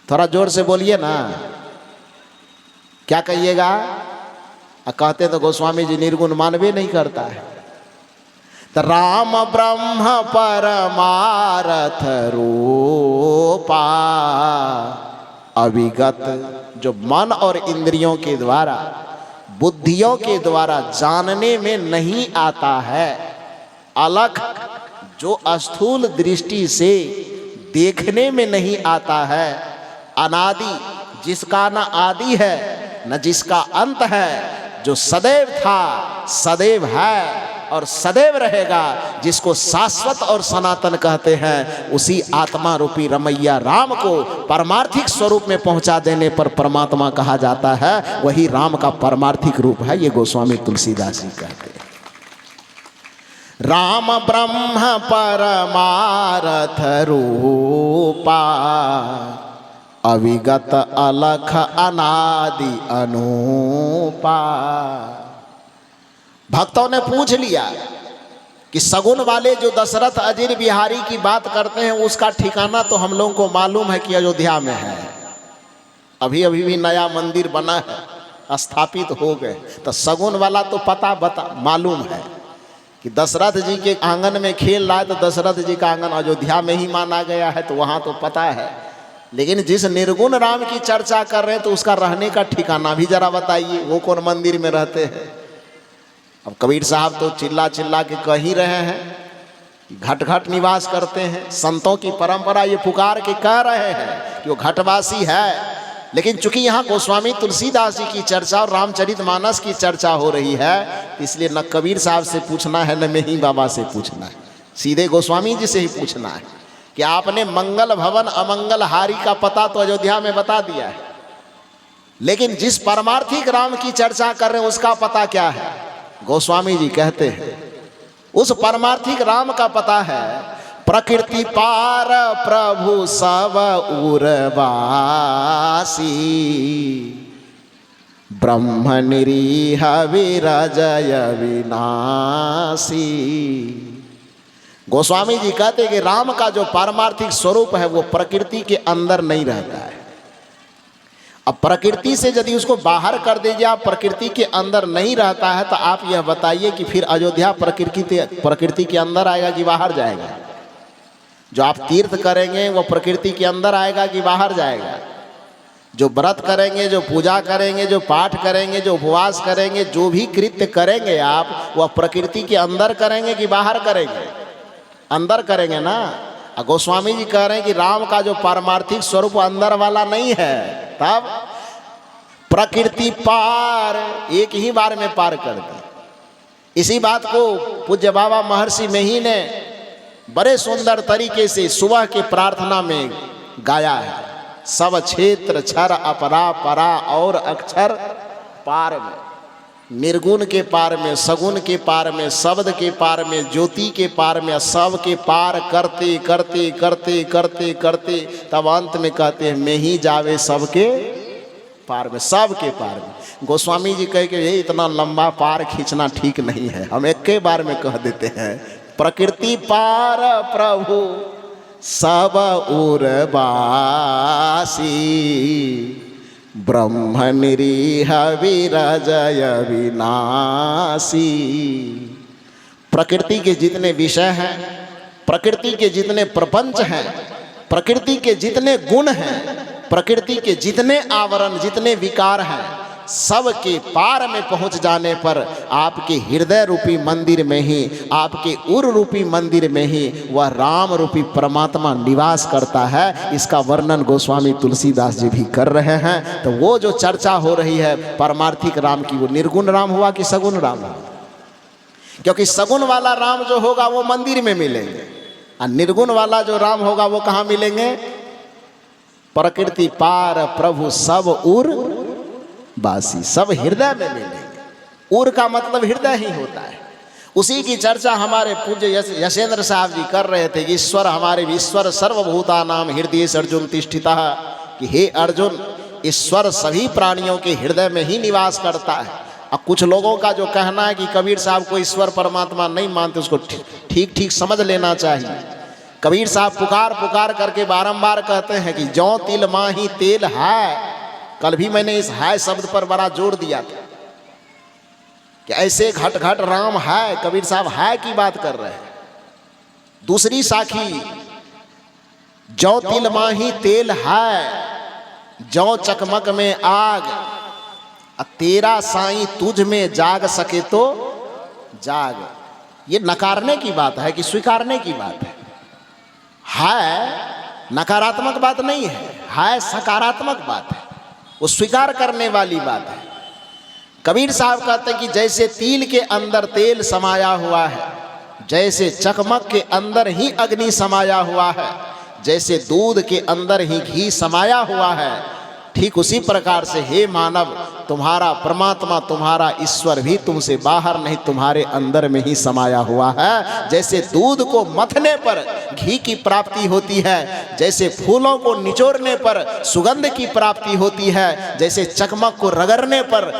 [SPEAKER 1] थोड़ा जोर से बोलिए ना, क्या कहिएगा? कहते तो गोस्वामी जी निर्गुण मानवे नहीं करता है। तो राम ब्रह्म परमारथ रूपा, अविगत, जो मन और इंद्रियों के द्वारा, बुद्धियों के द्वारा जानने में नहीं आता है। अलख, जो स्थूल दृष्टि से देखने में नहीं आता है। अनादि, जिसका न आदि है न जिसका अंत है, जो सदैव था, सदैव है और सदैव रहेगा, जिसको शाश्वत और सनातन कहते हैं, उसी आत्मा रूपी रमैया राम को परमार्थिक स्वरूप में पहुंचा देने पर परमात्मा कहा जाता है। वही राम का परमार्थिक रूप है, ये गोस्वामी तुलसीदास जी कहते हैं। राम ब्रह्म परमारथ रूपा, अविगत अलख अनादि अनूपा। भक्तों ने पूछ लिया कि सगुन वाले जो दशरथ अजीर बिहारी की बात करते हैं उसका ठिकाना तो हम लोगों को मालूम है कि अयोध्या में है। अभी अभी भी नया मंदिर बना है, स्थापित हो गए। तो सगुन वाला तो पता मालूम है कि दशरथ जी के आंगन में खेल रहा है, तो दशरथ जी का आंगन अयोध्या में ही माना गया है, तो वहाँ तो पता है। लेकिन जिस निर्गुण राम की चर्चा कर रहे हैं तो उसका रहने का ठिकाना भी जरा बताइए, वो कौन मंदिर में रहते हैं? अब कबीर साहब तो चिल्ला चिल्ला के कह ही रहे हैं, घट घट निवास करते हैं। संतों की परंपरा ये पुकार के कह रहे हैं कि वो घटवासी है। लेकिन चूंकि यहाँ गोस्वामी तुलसीदास जी की चर्चा और रामचरितमानस की चर्चा हो रही है, इसलिए न कबीर साहब से पूछना है न मेही बाबा से पूछना है, सीधे गोस्वामी जी से ही पूछना है कि आपने मंगल भवन अमंगल हारी का पता तो अयोध्या में बता दिया है, लेकिन जिस परमार्थिक राम की चर्चा कर रहे हैं उसका पता क्या है? गोस्वामी जी कहते हैं उस परमार्थिक राम का पता है प्रकृति पार प्रभु सब उर्वासी, ब्रह्म निरीह विरजय विनाशी। गोस्वामी जी कहते हैं कि राम का जो पारमार्थिक स्वरूप है वो प्रकृति के अंदर नहीं रहता है। अब प्रकृति से यदि उसको बाहर कर दीजिए, आप प्रकृति के अंदर नहीं रहता है, तो आप यह बताइए कि फिर अयोध्या प्रकृति के अंदर आएगा कि बाहर जाएगा? जो आप तीर्थ करेंगे वो प्रकृति के अंदर आएगा कि बाहर जाएगा? जो व्रत करेंगे, जो पूजा करेंगे, जो पाठ करेंगे, जो उपवास करेंगे, जो भी कृत्य करेंगे आप, वह प्रकृति के अंदर करेंगे कि बाहर करेंगे? अंदर करेंगे ना। गोस्वामी जी कह रहे हैं कि राम का जो पारमार्थिक स्वरूप अंदर वाला नहीं है, तब प्रकृति पार, एक ही बार में पार कर दी। इसी बात को पूज्य बाबा महर्षि मेही ने बड़े सुंदर तरीके से सुबह के प्रार्थना में गाया है। सब क्षेत्र छर अपरा परा और अक्षर पार में, निर्गुण के पार में, सगुण के पार में, शब्द के पार में, ज्योति के पार में, सब के पार करते करते करते करते करते तब अंत में कहते हैं मैं ही जावे सबके पार में, सब के पार में। गोस्वामी जी कहे कि ये इतना लंबा पार खींचना ठीक नहीं है, हम एक के बार में कह देते हैं प्रकृति पार प्रभु सब उर्वासी, ब्रह्म निरीह विरजय विनाशी। प्रकृति के जितने विषय हैं, प्रकृति के जितने प्रपंच हैं, प्रकृति के जितने गुण हैं, प्रकृति के जितने आवरण, जितने विकार हैं, सबके पार में पहुंच जाने पर आपके हृदय रूपी मंदिर में ही, आपके उर रूपी मंदिर में ही वह राम रूपी परमात्मा निवास करता है। इसका वर्णन गोस्वामी तुलसीदास जी भी कर रहे हैं। तो वो जो चर्चा हो रही है पारमार्थिक राम की, वो निर्गुण राम हुआ कि सगुण राम हुआ? क्योंकि सगुण वाला राम जो होगा वो मंदिर में मिलेंगे, और निर्गुण वाला जो राम होगा वो कहाँ मिलेंगे? प्रकृति पार प्रभु सब उर बासी, सब हृदय में मिलेंगे। उर का मतलब हृदय ही होता है। उसी की चर्चा हमारे पूज्य यशेंद्र साहब जी कर रहे थे कि ईश्वर हमारे ईश्वर सर्वभूतानाम हृदय अर्जुन तिष्ठितः, कि हे अर्जुन, ईश्वर सभी प्राणियों के हृदय में ही निवास करता है। अब कुछ लोगों का जो कहना है कि कबीर साहब को ईश्वर परमात्मा नहीं मानते, उसको ठीक ठीक समझ लेना चाहिए। कबीर साहब पुकार पुकार करके बारंबार कहते हैं कि जौ तिल माही तेल है। कल भी मैंने इस है शब्द पर बड़ा जोर दिया था कि ऐसे घट घट राम है। कबीर साहब है की बात कर रहे हैं। दूसरी साखी, जौ तिल माही तेल है, जौ चकमक में आग, तेरा साईं तुझ में जाग सके तो जाग। ये नकारने की बात है कि स्वीकारने की बात है? नकारात्मक बात नहीं है सकारात्मक बात है, वो स्वीकार करने वाली बात है। कबीर साहब कहते हैं कि जैसे तिल के अंदर तेल समाया हुआ है, जैसे चकमक के अंदर ही अग्नि समाया हुआ है, जैसे दूध के अंदर ही घी समाया हुआ है, ठीक उसी प्रकार से हे मानव, तुम्हारा परमात्मा, तुम्हारा ईश्वर भी तुमसे बाहर नहीं, तुम्हारे अंदर में ही समाया हुआ है। जैसे दूध को मथने पर घी की प्राप्ति होती है, जैसे फूलों को निचोड़ने पर सुगंध की प्राप्ति होती है, जैसे चकमक को रगड़ने पर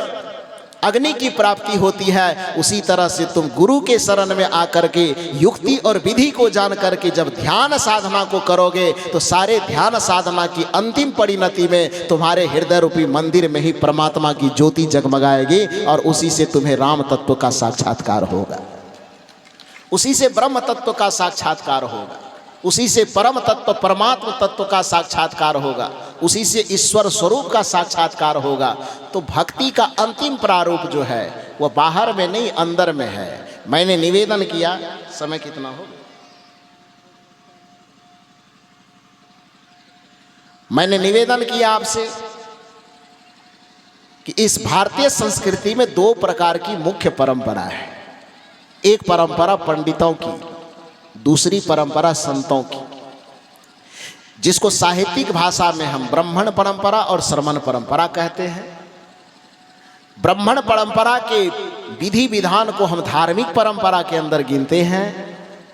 [SPEAKER 1] अग्नि की प्राप्ति होती है, उसी तरह से तुम गुरु के शरण में आकर के युक्ति और विधि को जान करके जब ध्यान साधना को करोगे तो सारे ध्यान साधना की अंतिम परिणति में तुम्हारे हृदय रूपी मंदिर में ही परमात्मा की ज्योति जगमगाएगी और उसी से तुम्हें राम तत्व का साक्षात्कार होगा, उसी से ब्रह्म तत्व का साक्षात्कार होगा, उसी से परम तत्व परमात्म तत्व का साक्षात्कार होगा, उसी से ईश्वर स्वरूप का साक्षात्कार होगा। तो भक्ति का अंतिम प्रारूप जो है वह बाहर में नहीं, अंदर में है। मैंने निवेदन किया, समय कितना हो, मैंने निवेदन किया आपसे कि इस भारतीय संस्कृति में दो प्रकार की मुख्य परंपरा है। एक परंपरा पंडितों की, दूसरी परंपरा संतों की, जिसको साहित्यिक भाषा में हम ब्राह्मण परंपरा और श्रमण परंपरा कहते हैं। ब्राह्मण परंपरा के विधि विधान को हम धार्मिक परंपरा के अंदर गिनते हैं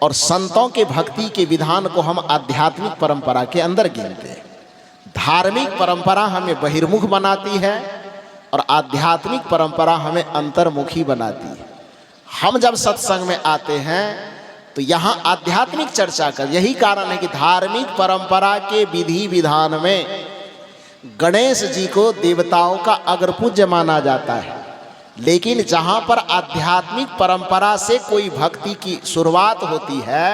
[SPEAKER 1] और संतों के भक्ति के विधान को हम आध्यात्मिक परंपरा के अंदर गिनते हैं। धार्मिक परंपरा हमें बहिर्मुख बनाती है और आध्यात्मिक परंपरा हमें अंतर्मुखी बनाती है। हम जब सत्संग में आते हैं तो यहाँ आध्यात्मिक चर्चा कर, यही कारण है कि धार्मिक परंपरा के विधि विधान में गणेश जी को देवताओं का अग्रपूज्य माना जाता है, लेकिन जहाँ पर आध्यात्मिक परंपरा से कोई भक्ति की शुरुआत होती है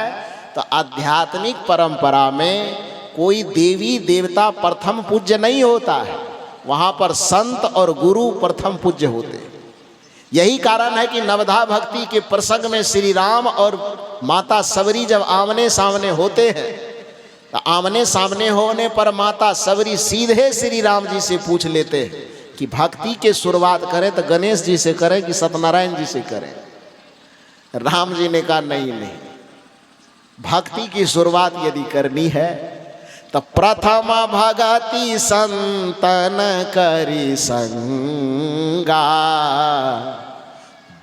[SPEAKER 1] तो आध्यात्मिक परंपरा में कोई देवी देवता प्रथम पूज्य नहीं होता है, वहाँ पर संत और गुरु प्रथम पूज्य होते हैं। यही कारण है कि नवधा भक्ति के प्रसंग में श्री राम और माता सबरी जब आमने सामने होते हैं तो आमने सामने होने पर माता सबरी सीधे श्री राम जी से पूछ लेते हैं कि भक्ति के शुरुआत करें तो गणेश जी से करें कि सत्यनारायण जी से करें। राम जी ने कहा नहीं, भक्ति की शुरुआत यदि करनी है तो प्रथम भगति संतन करी संगा,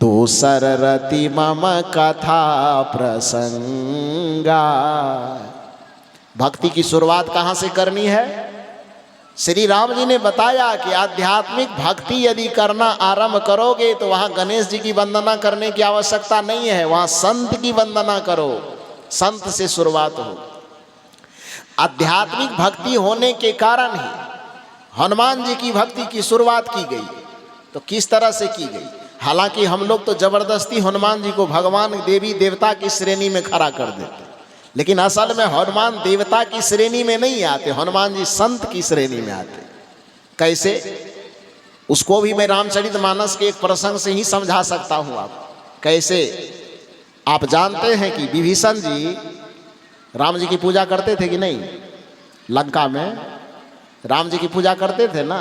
[SPEAKER 1] दूसर रति मम कथा प्रसंगा। भक्ति की शुरुआत कहाँ से करनी है? श्री राम जी ने बताया कि आध्यात्मिक भक्ति यदि करना आरंभ करोगे तो वहाँ गणेश जी की वंदना करने की आवश्यकता नहीं है, वहाँ संत की वंदना करो, संत से शुरुआत हो। आध्यात्मिक भक्ति होने के कारण ही हनुमान जी की भक्ति की शुरुआत की गई। तो किस तरह से की गई? हालांकि हम लोग तो जबरदस्ती हनुमान जी को भगवान देवी देवता की श्रेणी में खड़ा कर देते, लेकिन असल में हनुमान देवता की श्रेणी में नहीं आते, हनुमान जी संत की श्रेणी में आते। कैसे? उसको भी मैं रामचरितमानस के एक प्रसंग से ही समझा सकता हूँ। आप कैसे, आप जानते हैं कि विभीषण जी राम जी की पूजा करते थे कि नहीं? लंका में राम जी की पूजा करते थे ना,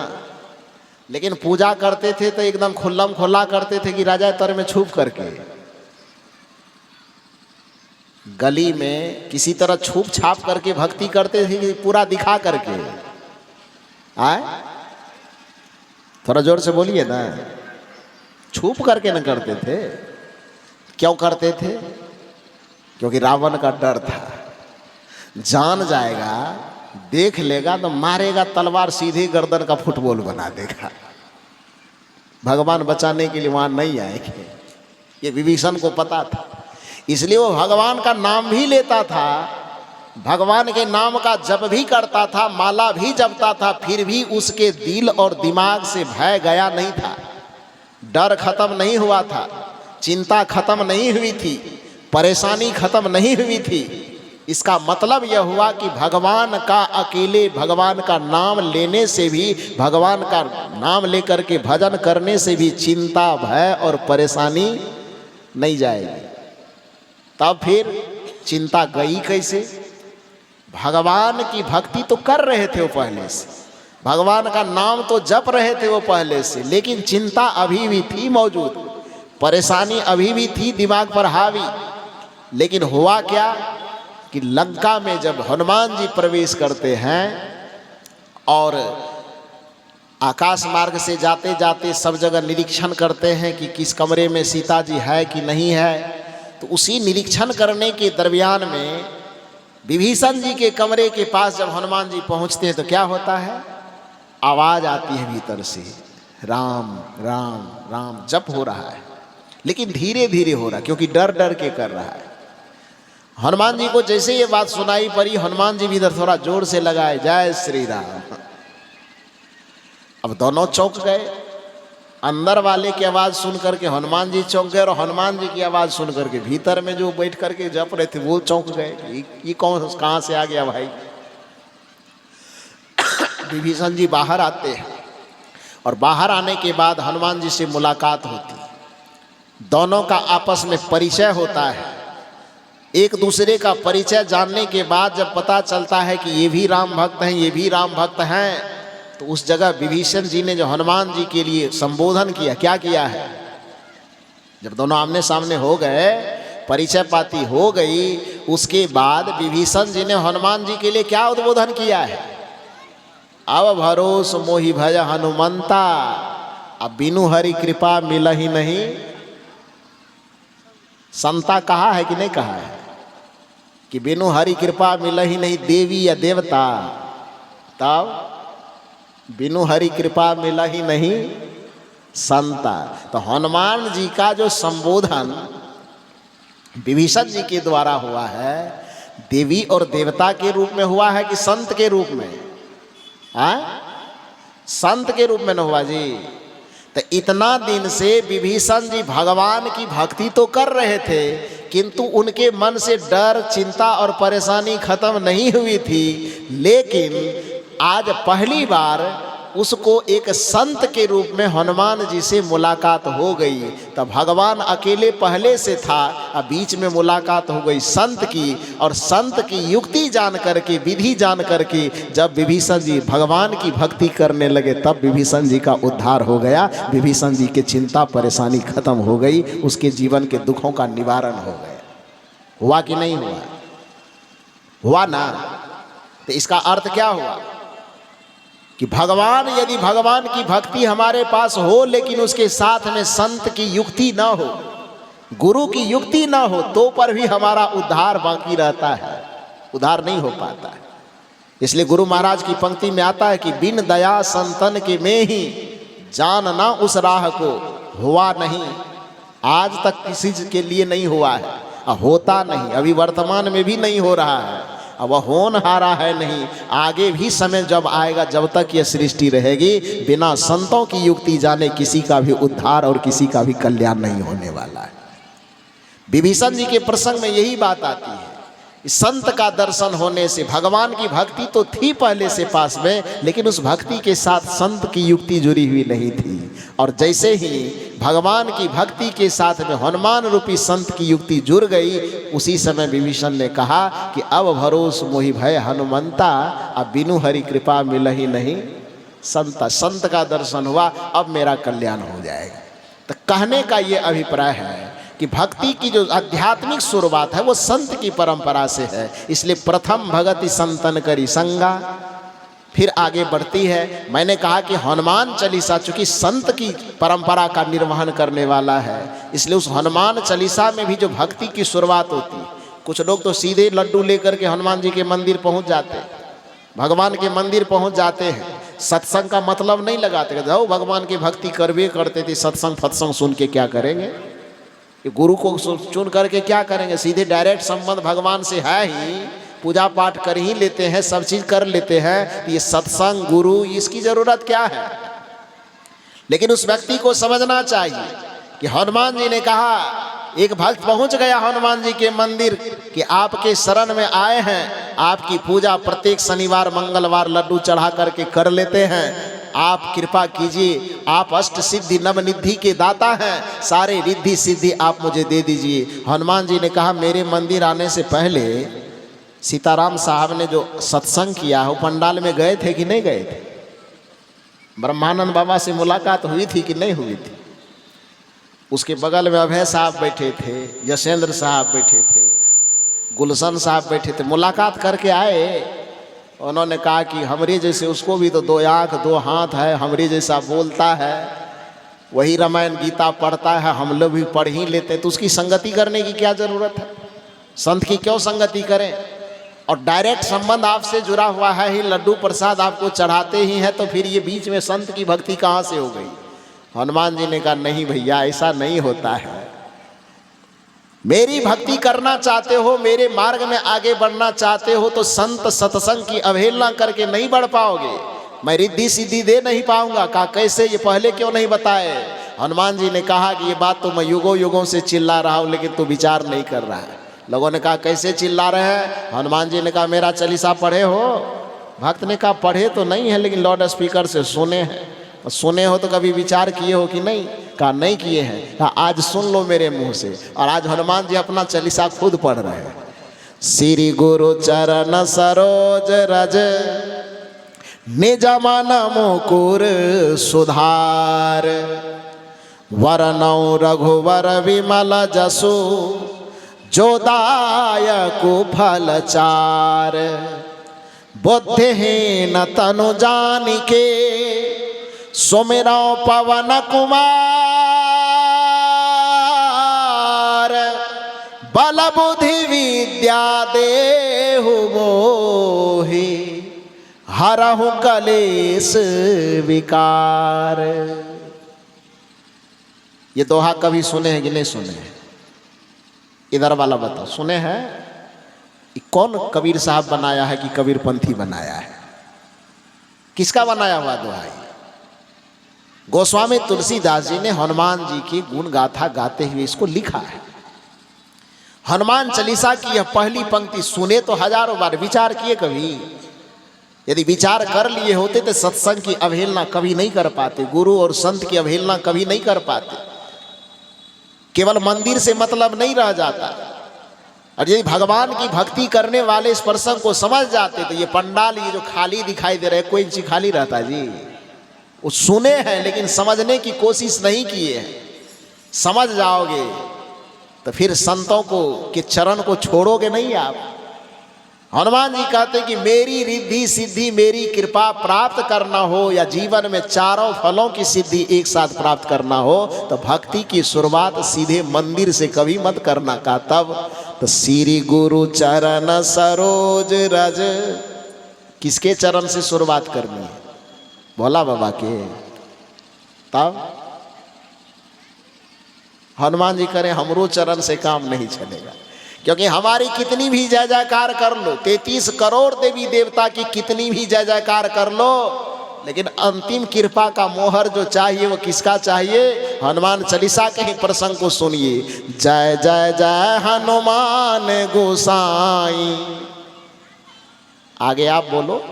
[SPEAKER 1] लेकिन पूजा करते थे तो एकदम खुल्लम खुल्ला करते थे कि राजा तर में छुप करके, गली में किसी तरह छुप छाप करके भक्ति करते थे कि पूरा दिखा करके? आए, थोड़ा जोर से बोलिए ना। छुप करके न करते थे। क्यों करते थे? क्योंकि रावण का डर था, जान जाएगा, देख लेगा तो मारेगा तलवार, सीधे गर्दन का फुटबॉल बना देगा। भगवान बचाने के लिए वहां नहीं आएंगे, ये विभीषण को पता था। इसलिए वो भगवान का नाम भी लेता था, भगवान के नाम का जप भी करता था, माला भी जपता था, फिर भी उसके दिल और दिमाग से भय गया नहीं था, डर खत्म नहीं हुआ था, चिंता खत्म नहीं हुई थी, परेशानी खत्म नहीं हुई थी। इसका मतलब यह हुआ कि भगवान का अकेले भगवान का नाम लेने से भी, भगवान का नाम लेकर के भजन करने से भी चिंता, भय और परेशानी नहीं जाएगी। तब फिर चिंता गई कैसे? भगवान की भक्ति तो कर रहे थे वो पहले से, भगवान का नाम तो जप रहे थे वो पहले से, लेकिन चिंता अभी भी थी मौजूद, परेशानी अभी भी थी दिमाग पर हावी। लेकिन हुआ क्या कि लंका में जब हनुमान जी प्रवेश करते हैं और आकाश मार्ग से जाते जाते सब जगह निरीक्षण करते हैं कि किस कमरे में सीता जी है कि नहीं है, तो उसी निरीक्षण करने के दरमियान में विभीषण जी के कमरे के पास जब हनुमान जी पहुंचते हैं तो क्या होता है? आवाज आती है भीतर से, राम राम राम जप हो रहा है, लेकिन धीरे धीरे हो रहा है, क्योंकि डर डर के कर रहा है। हनुमान जी को जैसे ये बात सुनाई पड़ी, हनुमान जी भी इधर थोड़ा जोर से लगाए, जय श्री राम। अब दोनों चौंक गए, अंदर वाले की आवाज सुन करके हनुमान जी चौंक गए, और हनुमान जी की आवाज सुन करके भीतर में जो बैठ करके जप रहे थे वो चौंक गए। ये कौन, कहां से आ गया भाई? विभीषण जी बाहर आते हैं और बाहर आने के बाद हनुमान जी से मुलाकात होती, दोनों का आपस में परिचय होता है। एक दूसरे का परिचय जानने के बाद जब पता चलता है कि ये भी राम भक्त हैं, ये भी राम भक्त हैं, तो उस जगह विभीषण जी ने जो हनुमान जी के लिए संबोधन किया, क्या किया है? जब दोनों आमने सामने हो गए, परिचय पाती हो गई, उसके बाद विभीषण जी ने हनुमान जी के लिए क्या उद्बोधन किया है? अब भरोस मोहि भज हनुमंता, अब बिनु हरि कृपा मिलहि नहीं। संता कहा है कि नहीं कहा है कि बिनु हरि कृपा मिलहि नहीं देवी या देवता? तब बिनु हरि कृपा मिलहि नहीं संता। तो हनुमान जी का जो संबोधन विभीषण जी के द्वारा हुआ है, देवी और देवता के रूप में हुआ है कि संत के रूप में? संत के रूप में न हुआ जी। तो इतना दिन से विभीषण जी भगवान की भक्ति तो कर रहे थे, किंतु उनके मन से डर, चिंता और परेशानी खत्म नहीं हुई थी। लेकिन आज पहली बार उसको एक संत के रूप में हनुमान जी से मुलाकात हो गई। तब भगवान अकेले पहले से था, अब बीच में मुलाकात हो गई संत की, और संत की युक्ति जान करके, विधि जान करके जब विभीषण जी भगवान की भक्ति करने लगे, तब विभीषण जी का उद्धार हो गया। विभीषण जी की चिंता परेशानी खत्म हो गई, उसके जीवन के दुखों का निवारण हो गया। हुआ कि नहीं हुआ? हुआ ना। तो इसका अर्थ क्या हुआ कि भगवान, यदि भगवान की भक्ति हमारे पास हो लेकिन उसके साथ में संत की युक्ति ना हो, गुरु की युक्ति ना हो, तो पर भी हमारा उद्धार बाकी रहता है, उद्धार नहीं हो पाता है। इसलिए गुरु महाराज की पंक्ति में आता है कि बिन दया संतन के में ही जानना उस राह को हुआ नहीं। आज तक किसी के लिए नहीं हुआ है, होता नहीं, अभी वर्तमान में भी नहीं हो रहा है, अब वह होनहारा है नहीं। आगे भी समय जब आएगा, जब तक यह सृष्टि रहेगी, बिना संतों की युक्ति जाने किसी का भी उद्धार और किसी का भी कल्याण नहीं होने वाला है। विभीषण जी के प्रसंग में यही बात आती है संत का दर्शन होने से भगवान की भक्ति तो थी पहले से पास में, लेकिन उस भक्ति के साथ संत की युक्ति जुड़ी हुई नहीं थी। और जैसे ही भगवान की भक्ति के साथ में हनुमान रूपी संत की युक्ति जुड़ गई, उसी समय विभीषण ने कहा कि अब भरोस मोहि भय हनुमंता, अब बिनु हरि कृपा मिल ही नहीं संता। संत का दर्शन हुआ, अब मेरा कल्याण हो जाएगा। तो कहने का ये अभिप्राय है कि भक्ति की जो आध्यात्मिक शुरुआत है वो संत की परंपरा से है। इसलिए प्रथम भगति संतन करी संगा, फिर आगे बढ़ती है। मैंने कहा कि हनुमान चालीसा चूंकि संत की परंपरा का निर्वहन करने वाला है, इसलिए उस हनुमान चालीसा में भी जो भक्ति की शुरुआत होती है, कुछ लोग तो सीधे लड्डू लेकर के हनुमान जी के मंदिर पहुंच जाते हैं, भगवान के मंदिर पहुंच जाते हैं, सत्संग का मतलब नहीं लगाते, जाओ भगवान की भक्ति करवे करते थे, सत्संग फत्संग सुन के क्या करेंगे, ये गुरु को चुन करके क्या करेंगे, सीधे डायरेक्ट संबंध भगवान से है ही, पूजा पाठ कर ही लेते हैं, सब चीज कर लेते हैं, ये सत्संग गुरु इसकी जरूरत क्या है। लेकिन उस व्यक्ति को समझना चाहिए कि हनुमान जी ने कहा, एक भक्त पहुंच गया हनुमान जी के मंदिर कि आपके शरण में आए हैं, आपकी पूजा प्रत्येक शनिवार मंगलवार लड्डू चढ़ा करके कर लेते हैं, आप कृपा कीजिए, आप अष्ट सिद्धि नवनिधि के दाता हैं, सारे रिद्धि सिद्धि आप मुझे दे दीजिए। हनुमान जी ने कहा, मेरे मंदिर आने से पहले सीताराम साहब ने जो सत्संग किया है, वो पंडाल में गए थे कि नहीं गए थे? ब्रह्मानंद बाबा से मुलाकात हुई थी कि नहीं हुई थी? उसके बगल में अभय साहब बैठे थे, यशेंद्र साहब बैठे थे, गुलशन साहब बैठे थे, मुलाकात करके आए। उन्होंने कहा कि हमरे जैसे, उसको भी तो दो आँख दो हाथ है, हमरे जैसा बोलता है, वही रामायण गीता पढ़ता है, हम लोग भी पढ़ ही लेते हैं, तो उसकी संगति करने की क्या ज़रूरत है? संत की क्यों संगति करें? और डायरेक्ट संबंध आपसे जुड़ा हुआ है ही, लड्डू प्रसाद आपको चढ़ाते ही हैं, तो फिर ये बीच में संत की भक्ति कहाँ से हो गई? हनुमान जी ने कहा, नहीं भैया, ऐसा नहीं होता है। मेरी भक्ति करना चाहते हो, मेरे मार्ग में आगे बढ़ना चाहते हो, तो संत सत्संग की अवहेलना करके नहीं बढ़ पाओगे। मैं रिद्धि सिद्धि दे नहीं पाऊंगा। कहा कैसे, ये पहले क्यों नहीं बताए? हनुमान जी ने कहा कि ये बात तो मैं युगों युगों से चिल्ला रहा हूँ, लेकिन तू विचार नहीं कर रहा है। लोगों ने कहा कैसे चिल्ला रहे हैं? हनुमान जी ने कहा, मेरा चालीसा पढ़े हो? भक्त ने कहा, पढ़े तो नहीं है, लेकिन लाउड स्पीकर से सुने हैं। सुने हो तो कभी विचार किए हो कि नहीं? कहा नहीं किए हैं। कहा आज सुन लो मेरे मुंह से। और आज हनुमान जी अपना चालीसा खुद पढ़ रहे हैं। श्री गुरु चरण सरोज रज निज मन मुकुर सुधार, वरनौ रघुवर विमल जसु जो दायकु फल चार, बुद्धिहीन तनु जानिके सुमिरौ पवन कुमार, बल बुद्धि विद्या देहु मोहि, हरहु कलेश विकार। ये दोहा कभी सुने हैं कि नहीं सुने हैं? इधर वाला बताओ, सुने हैं? कौन कबीर साहब बनाया है कि कबीर पंथी बनाया है? किसका बनाया हुआ दोहा है? गोस्वामी तुलसीदास जी ने हनुमान जी की गुण गाथा गाते हुए इसको लिखा है। हनुमान चालीसा की यह पहली पंक्ति सुने तो हजारों बार, विचार किए कभी? यदि विचार कर लिए होते तो सत्संग की अवहेलना कभी नहीं कर पाते, गुरु और संत की अवहेलना कभी नहीं कर पाते। केवल मंदिर से मतलब नहीं रह जाता। और यदि भगवान की भक्ति करने वाले इस प्रसंग को समझ जाते तो ये पंडाल, ये जो खाली दिखाई दे रहा है, कोई चीज खाली रहता जी? वो सुने हैं लेकिन समझने की कोशिश नहीं किए हैं। समझ जाओगे तो फिर संतों को के चरण को छोड़ोगे नहीं आप। हनुमान जी कहते कि मेरी रिद्धि सिद्धि, मेरी कृपा प्राप्त करना हो या जीवन में चारों फलों की सिद्धि एक साथ प्राप्त करना हो, तो भक्ति की शुरुआत सीधे मंदिर से कभी मत करना। का तब तो श्री गुरु चरण सरोज रज, किसके चरण से शुरुआत करनी है? भोला बाबा के। तब हनुमान जी करें, हमरो चरण से काम नहीं चलेगा। क्योंकि हमारी कितनी भी जय जयकार कर लो, 33 करोड़ देवी देवता की कितनी भी जय जयकार कर लो, लेकिन अंतिम कृपा का मोहर जो चाहिए वो किसका चाहिए? हनुमान चालीसा के ही प्रसंग को सुनिए। जय जय जय हनुमान गोसाई। आगे आप बोलो।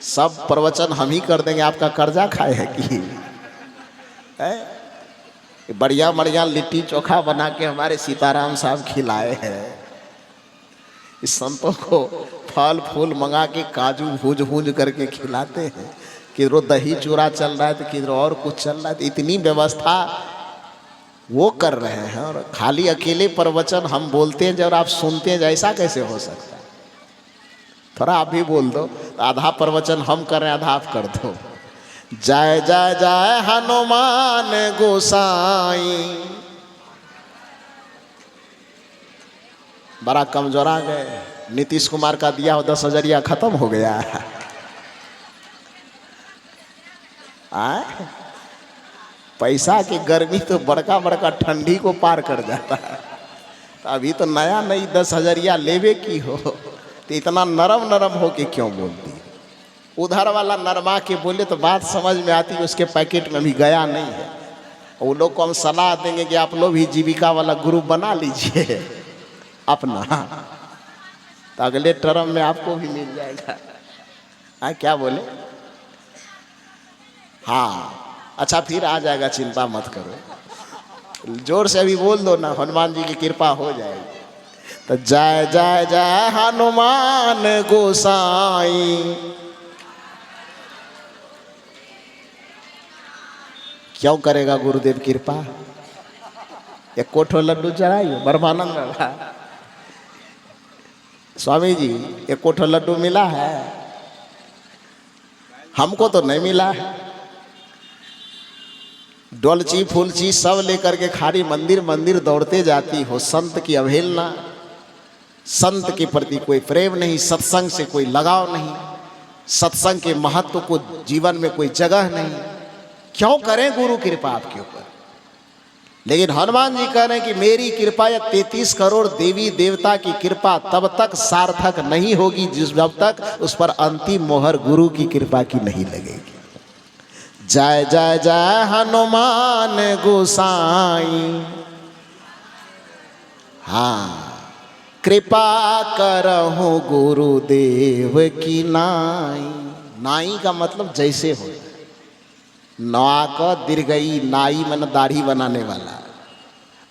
[SPEAKER 1] सब प्रवचन हम ही कर देंगे, आपका कर्जा खाए है कि बढ़िया बढ़िया लिट्टी चोखा बना के हमारे सीताराम साहब खिलाए हैं। इस संतों को फल फूल मंगा के काजू भूज भूज करके खिलाते हैं। किधरों दही चूड़ा चल रहा है तो किधरों और कुछ चल रहा है, तो इतनी व्यवस्था वो कर रहे हैं और खाली अकेले प्रवचन हम बोलते हैं जब आप सुनते हैं, ऐसा कैसे हो सकता है? थोड़ा आप भी बोल दो। आधा प्रवचन हम कर रहे हैं, आधा आप कर दो। जय जय जय हनुमान गोसाई। बड़ा कमजोरा गए। नीतीश कुमार का दिया 10,000 खत्म हो गया है। पैसा की गर्मी तो बड़का बड़का ठंडी को पार कर जाता है। तो अभी तो नया नई 10,000 लेवे की हो तो इतना नरम नरम हो के क्यों बोलती? उधर वाला नरमा के बोले तो बात समझ में आती है, उसके पैकेट में भी गया नहीं है। वो लोग को हम सलाह देंगे कि आप लोग भी जीविका वाला ग्रुप बना लीजिए अपना, तो अगले टर्म में आपको भी मिल जाएगा। हाँ क्या बोले? हाँ अच्छा फिर आ जाएगा, चिंता मत करो। जोर से अभी बोल दो ना, हनुमान जी की कृपा हो जाएगी। तो जय जय जय हनुमान गोसाई। क्यों करेगा गुरुदेव कृपा? एक कोठो लड्डू चढ़ाइए ब्रह्मानंद बाबा। स्वामी जी एक कोठो लड्डू मिला है? हमको तो नहीं मिला है। डोलची फूलची सब लेकर के खाली मंदिर मंदिर दौड़ते जाती हो। संत की अवहेलना, संत के प्रति कोई प्रेम नहीं, सत्संग से कोई लगाव नहीं, सत्संग के महत्व को जीवन में कोई जगह नहीं। क्यों करें गुरु कृपा आपके ऊपर? लेकिन हनुमान जी कह रहे हैं कि मेरी कृपा या 33 करोड़ देवी देवता की कृपा तब तक सार्थक नहीं होगी जब तक उस पर अंतिम मोहर गुरु की कृपा की नहीं लगेगी। जय जय जय हनुमान गोसाई। हाँ कृपा करहु गुरुदेव की नाई। नाई का मतलब जैसे हो। नवा का दीर्घई नाई मन दाढ़ी बनाने वाला,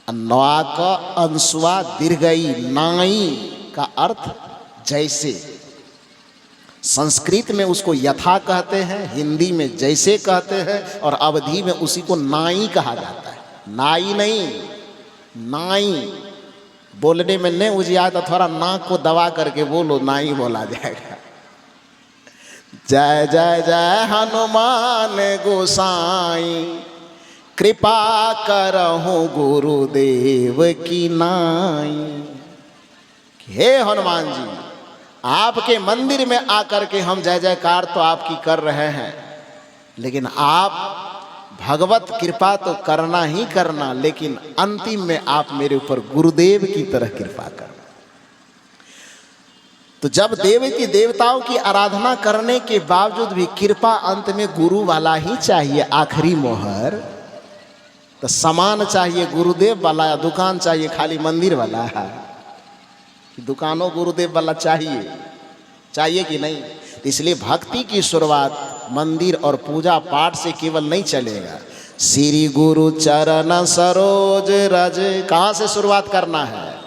[SPEAKER 1] नवा का अंशुआ दीर्घई नाई का अर्थ जैसे। संस्कृत में उसको यथा कहते हैं, हिंदी में जैसे कहते हैं और अवधी में उसी को नाई कहा जाता है। नाई नहीं, नाई बोलने में नहीं उजिया तो थोड़ा नाक को दबा करके बोलो, नाई बोला जाएगा। जय जय जय हनुमान गोसाई। कृपा करहु गुरुदेव की नाई। हे हनुमान जी, आपके मंदिर में आकर के हम जय जयकार तो आपकी कर रहे हैं, लेकिन आप भगवत कृपा तो करना ही करना, लेकिन अंतिम में आप मेरे ऊपर गुरुदेव की तरह कृपा करना। तो जब देवती देवताओं की आराधना करने के बावजूद भी कृपा अंत में गुरु वाला ही चाहिए, आखिरी मोहर। तो सामान चाहिए गुरुदेव वाला या दुकान चाहिए खाली मंदिर वाला है? दुकानों गुरुदेव वाला चाहिए कि नहीं? तो इसलिए भक्ति की शुरुआत मंदिर और पूजा पाठ से केवल नहीं चलेगा। श्री गुरु चरण सरोज रज, कहाँ से शुरुआत करना है?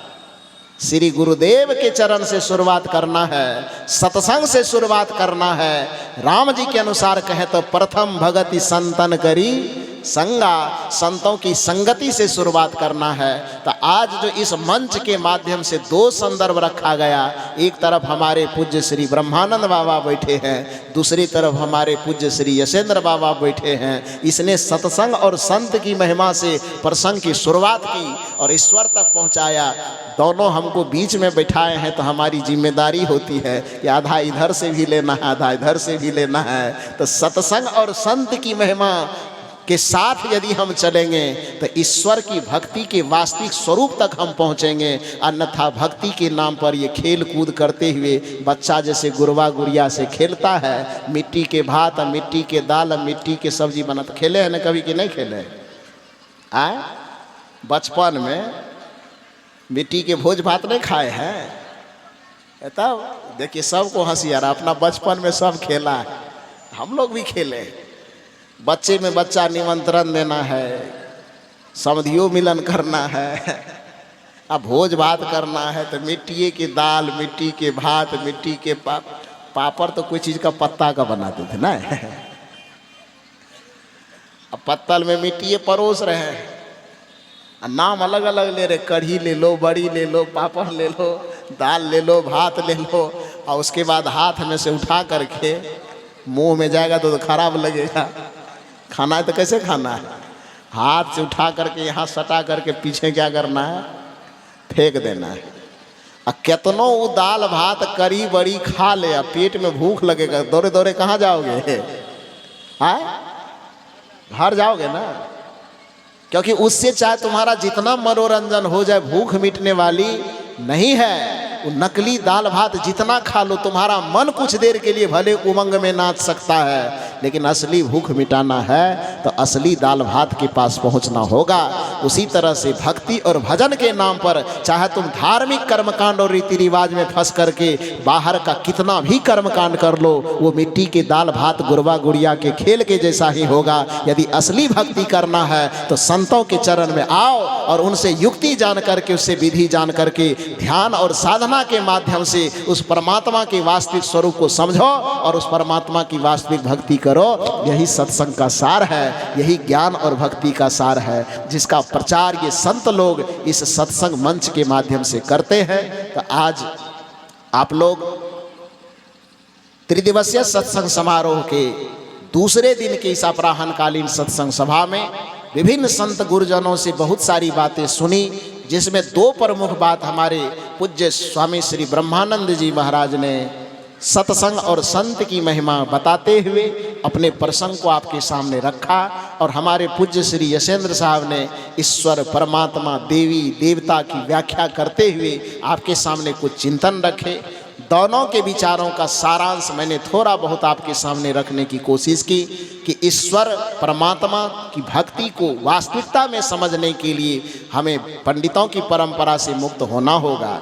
[SPEAKER 1] श्री गुरुदेव के चरण से शुरुआत करना है, सत्संग से शुरुआत करना है। राम जी के अनुसार कहे तो प्रथम भगति संतन करी संगा, संतों की संगति से शुरुआत करना है। तो आज जो इस मंच के माध्यम से दो संदर्भ रखा गया, एक तरफ हमारे पूज्य श्री ब्रह्मानंद बाबा बैठे हैं, दूसरी तरफ हमारे पूज्य श्री यशेंद्र बाबा बैठे हैं। इसने सत्संग और संत की महिमा से प्रसंग की शुरुआत की और ईश्वर तक पहुंचाया। दोनों हमको बीच में बैठाए हैं, तो हमारी जिम्मेदारी होती है कि आधा इधर से भी लेना है, आधा इधर से भी लेना है। तो सत्संग और संत की महिमा के साथ यदि हम चलेंगे तो ईश्वर की भक्ति के वास्तविक स्वरूप तक हम पहुंचेंगे। अन्यथा भक्ति के नाम पर ये खेल कूद करते हुए बच्चा जैसे गुरवा गुड़िया से खेलता है, मिट्टी के भात, मिट्टी के दाल, मिट्टी के सब्जी बनत, खेले हैं ना कभी कि नहीं खेले? आए बचपन में मिट्टी के भोज भात नहीं खाए हैं? तब देखिए सबको हंसी आ रहा, अपना बचपन में सब खेला है, हम लोग भी खेले। बच्चे में बच्चा निमंत्रण देना है, समधियों मिलन करना है, अब भोज भात करना है तो मिट्टी के दाल, मिट्टी के भात, मिट्टी के पापड़ तो कोई चीज़ का पत्ता का बनाते थे ना। अब पत्तल में मिट्टी परोस रहे हैं, नाम अलग अलग ले रहे, कढ़ी ले लो, बड़ी ले लो, पापड़ ले लो, दाल ले लो, भात ले लो, और उसके बाद हाथ में से उठा करके मुंह में जाएगा तो खराब लगेगा। खाना है तो कैसे खाना है? हाथ से उठा करके यहाँ सटा करके पीछे क्या करना है? फेंक देना है। और कितनों वो दाल भात करी बड़ी खा ले, अब पेट में भूख लगेगा, दौड़े दौड़े कहाँ जाओगे? हाँ, घर जाओगे ना, क्योंकि उससे चाहे तुम्हारा जितना मनोरंजन हो जाए, भूख मिटने वाली नहीं है। वो नकली दाल भात जितना खा लो, तुम्हारा मन कुछ देर के लिए भले उमंग में नाच सकता है, लेकिन असली भूख मिटाना है तो असली दाल भात के पास पहुंचना होगा। उसी तरह से भक्ति और भजन के नाम पर चाहे तुम धार्मिक कर्मकांड और रीति रिवाज में फंस करके बाहर का कितना भी कर्मकांड कर लो, वो मिट्टी के दाल भात गुरवा गुड़िया के खेल के जैसा ही होगा। यदि असली भक्ति करना है तो संतों के चरण में आओ और उनसे युक्ति जान करके, उससे विधि जान करके, ध्यान और साधना के माध्यम से उस परमात्मा के वास्तविक स्वरूप को समझो और उस परमात्मा की वास्तविक भक्ति करो। यही सत्संग का सार है, यही ज्ञान और भक्ति का सार है, जिसका प्रचार ये संत लोग इस सत्संग मंच के माध्यम से करते हैं। तो आज आप लोग त्रिदिवसीय सत्संग समारोह के दूसरे दिन के इस अपराह्नकालीन सत्संग सभा में विभिन्न संत गुरुजनों से बहुत सारी बातें सुनी, जिसमें दो प्रमुख बात हमारे पूज्य स्वामी श्री ब्रह्मानंद जी महाराज ने सत्संग और संत की महिमा बताते हुए अपने प्रसंग को आपके सामने रखा, और हमारे पूज्य श्री यशेंद्र साहब ने ईश्वर, परमात्मा, देवी देवता की व्याख्या करते हुए आपके सामने कुछ चिंतन रखे। दोनों के विचारों का सारांश मैंने थोड़ा बहुत आपके सामने रखने की कोशिश की कि ईश्वर परमात्मा की भक्ति को वास्तविकता में समझने के लिए हमें पंडितों की परंपरा से मुक्त होना होगा,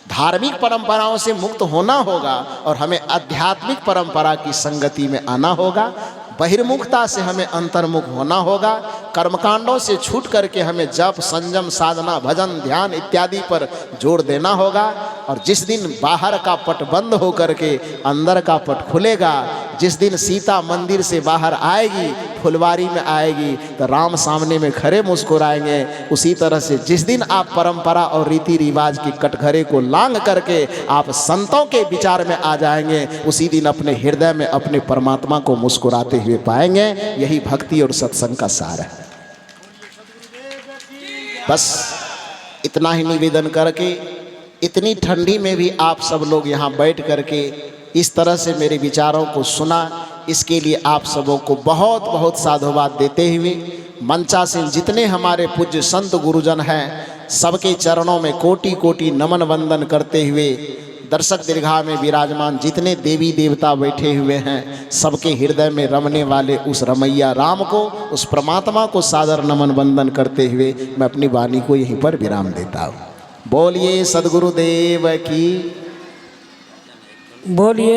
[SPEAKER 1] धार्मिक परंपराओं से मुक्त होना होगा, और हमें आध्यात्मिक परंपरा की संगति में आना होगा। बहिर्मुखता से हमें अंतर्मुख होना होगा। कर्मकांडों से छूट करके हमें जप, संयम, साधना, भजन, ध्यान इत्यादि पर जोर देना होगा। और जिस दिन बाहर का पट बंद हो करके अंदर का पट खुलेगा, जिस दिन सीता मंदिर से बाहर आएगी, फुलवारी में आएगी, तो राम सामने में खड़े मुस्कुराएंगे। उसी तरह से जिस दिन आप परंपरा और रीति रिवाज की कटघरे को लांघ करके आप संतों के विचार में आ जाएंगे, उसी दिन अपने हृदय में अपने परमात्मा को मुस्कुराते हुए पाएंगे। यही भक्ति और सत्संग का सार है। बस इतना ही निवेदन करके, इतनी ठंडी में भी आप सब लोग यहाँ बैठ करके इस तरह से मेरे विचारों को सुना, इसके लिए आप सबों को बहुत बहुत साधुवाद देते हुए मंचासीन जितने हमारे पूज्य संत गुरुजन हैं, सबके चरणों में कोटि कोटि नमन वंदन करते हुए दर्शक दीर्घा में विराजमान जितने देवी देवता बैठे हुए हैं, सबके हृदय में रमने वाले उस रमैया राम को, उस परमात्मा को सादर नमन वंदन करते हुए मैं अपनी वाणी को यहीं पर विराम देता हूँ। बोलिए सद्गुरुदेव की, बोलिए।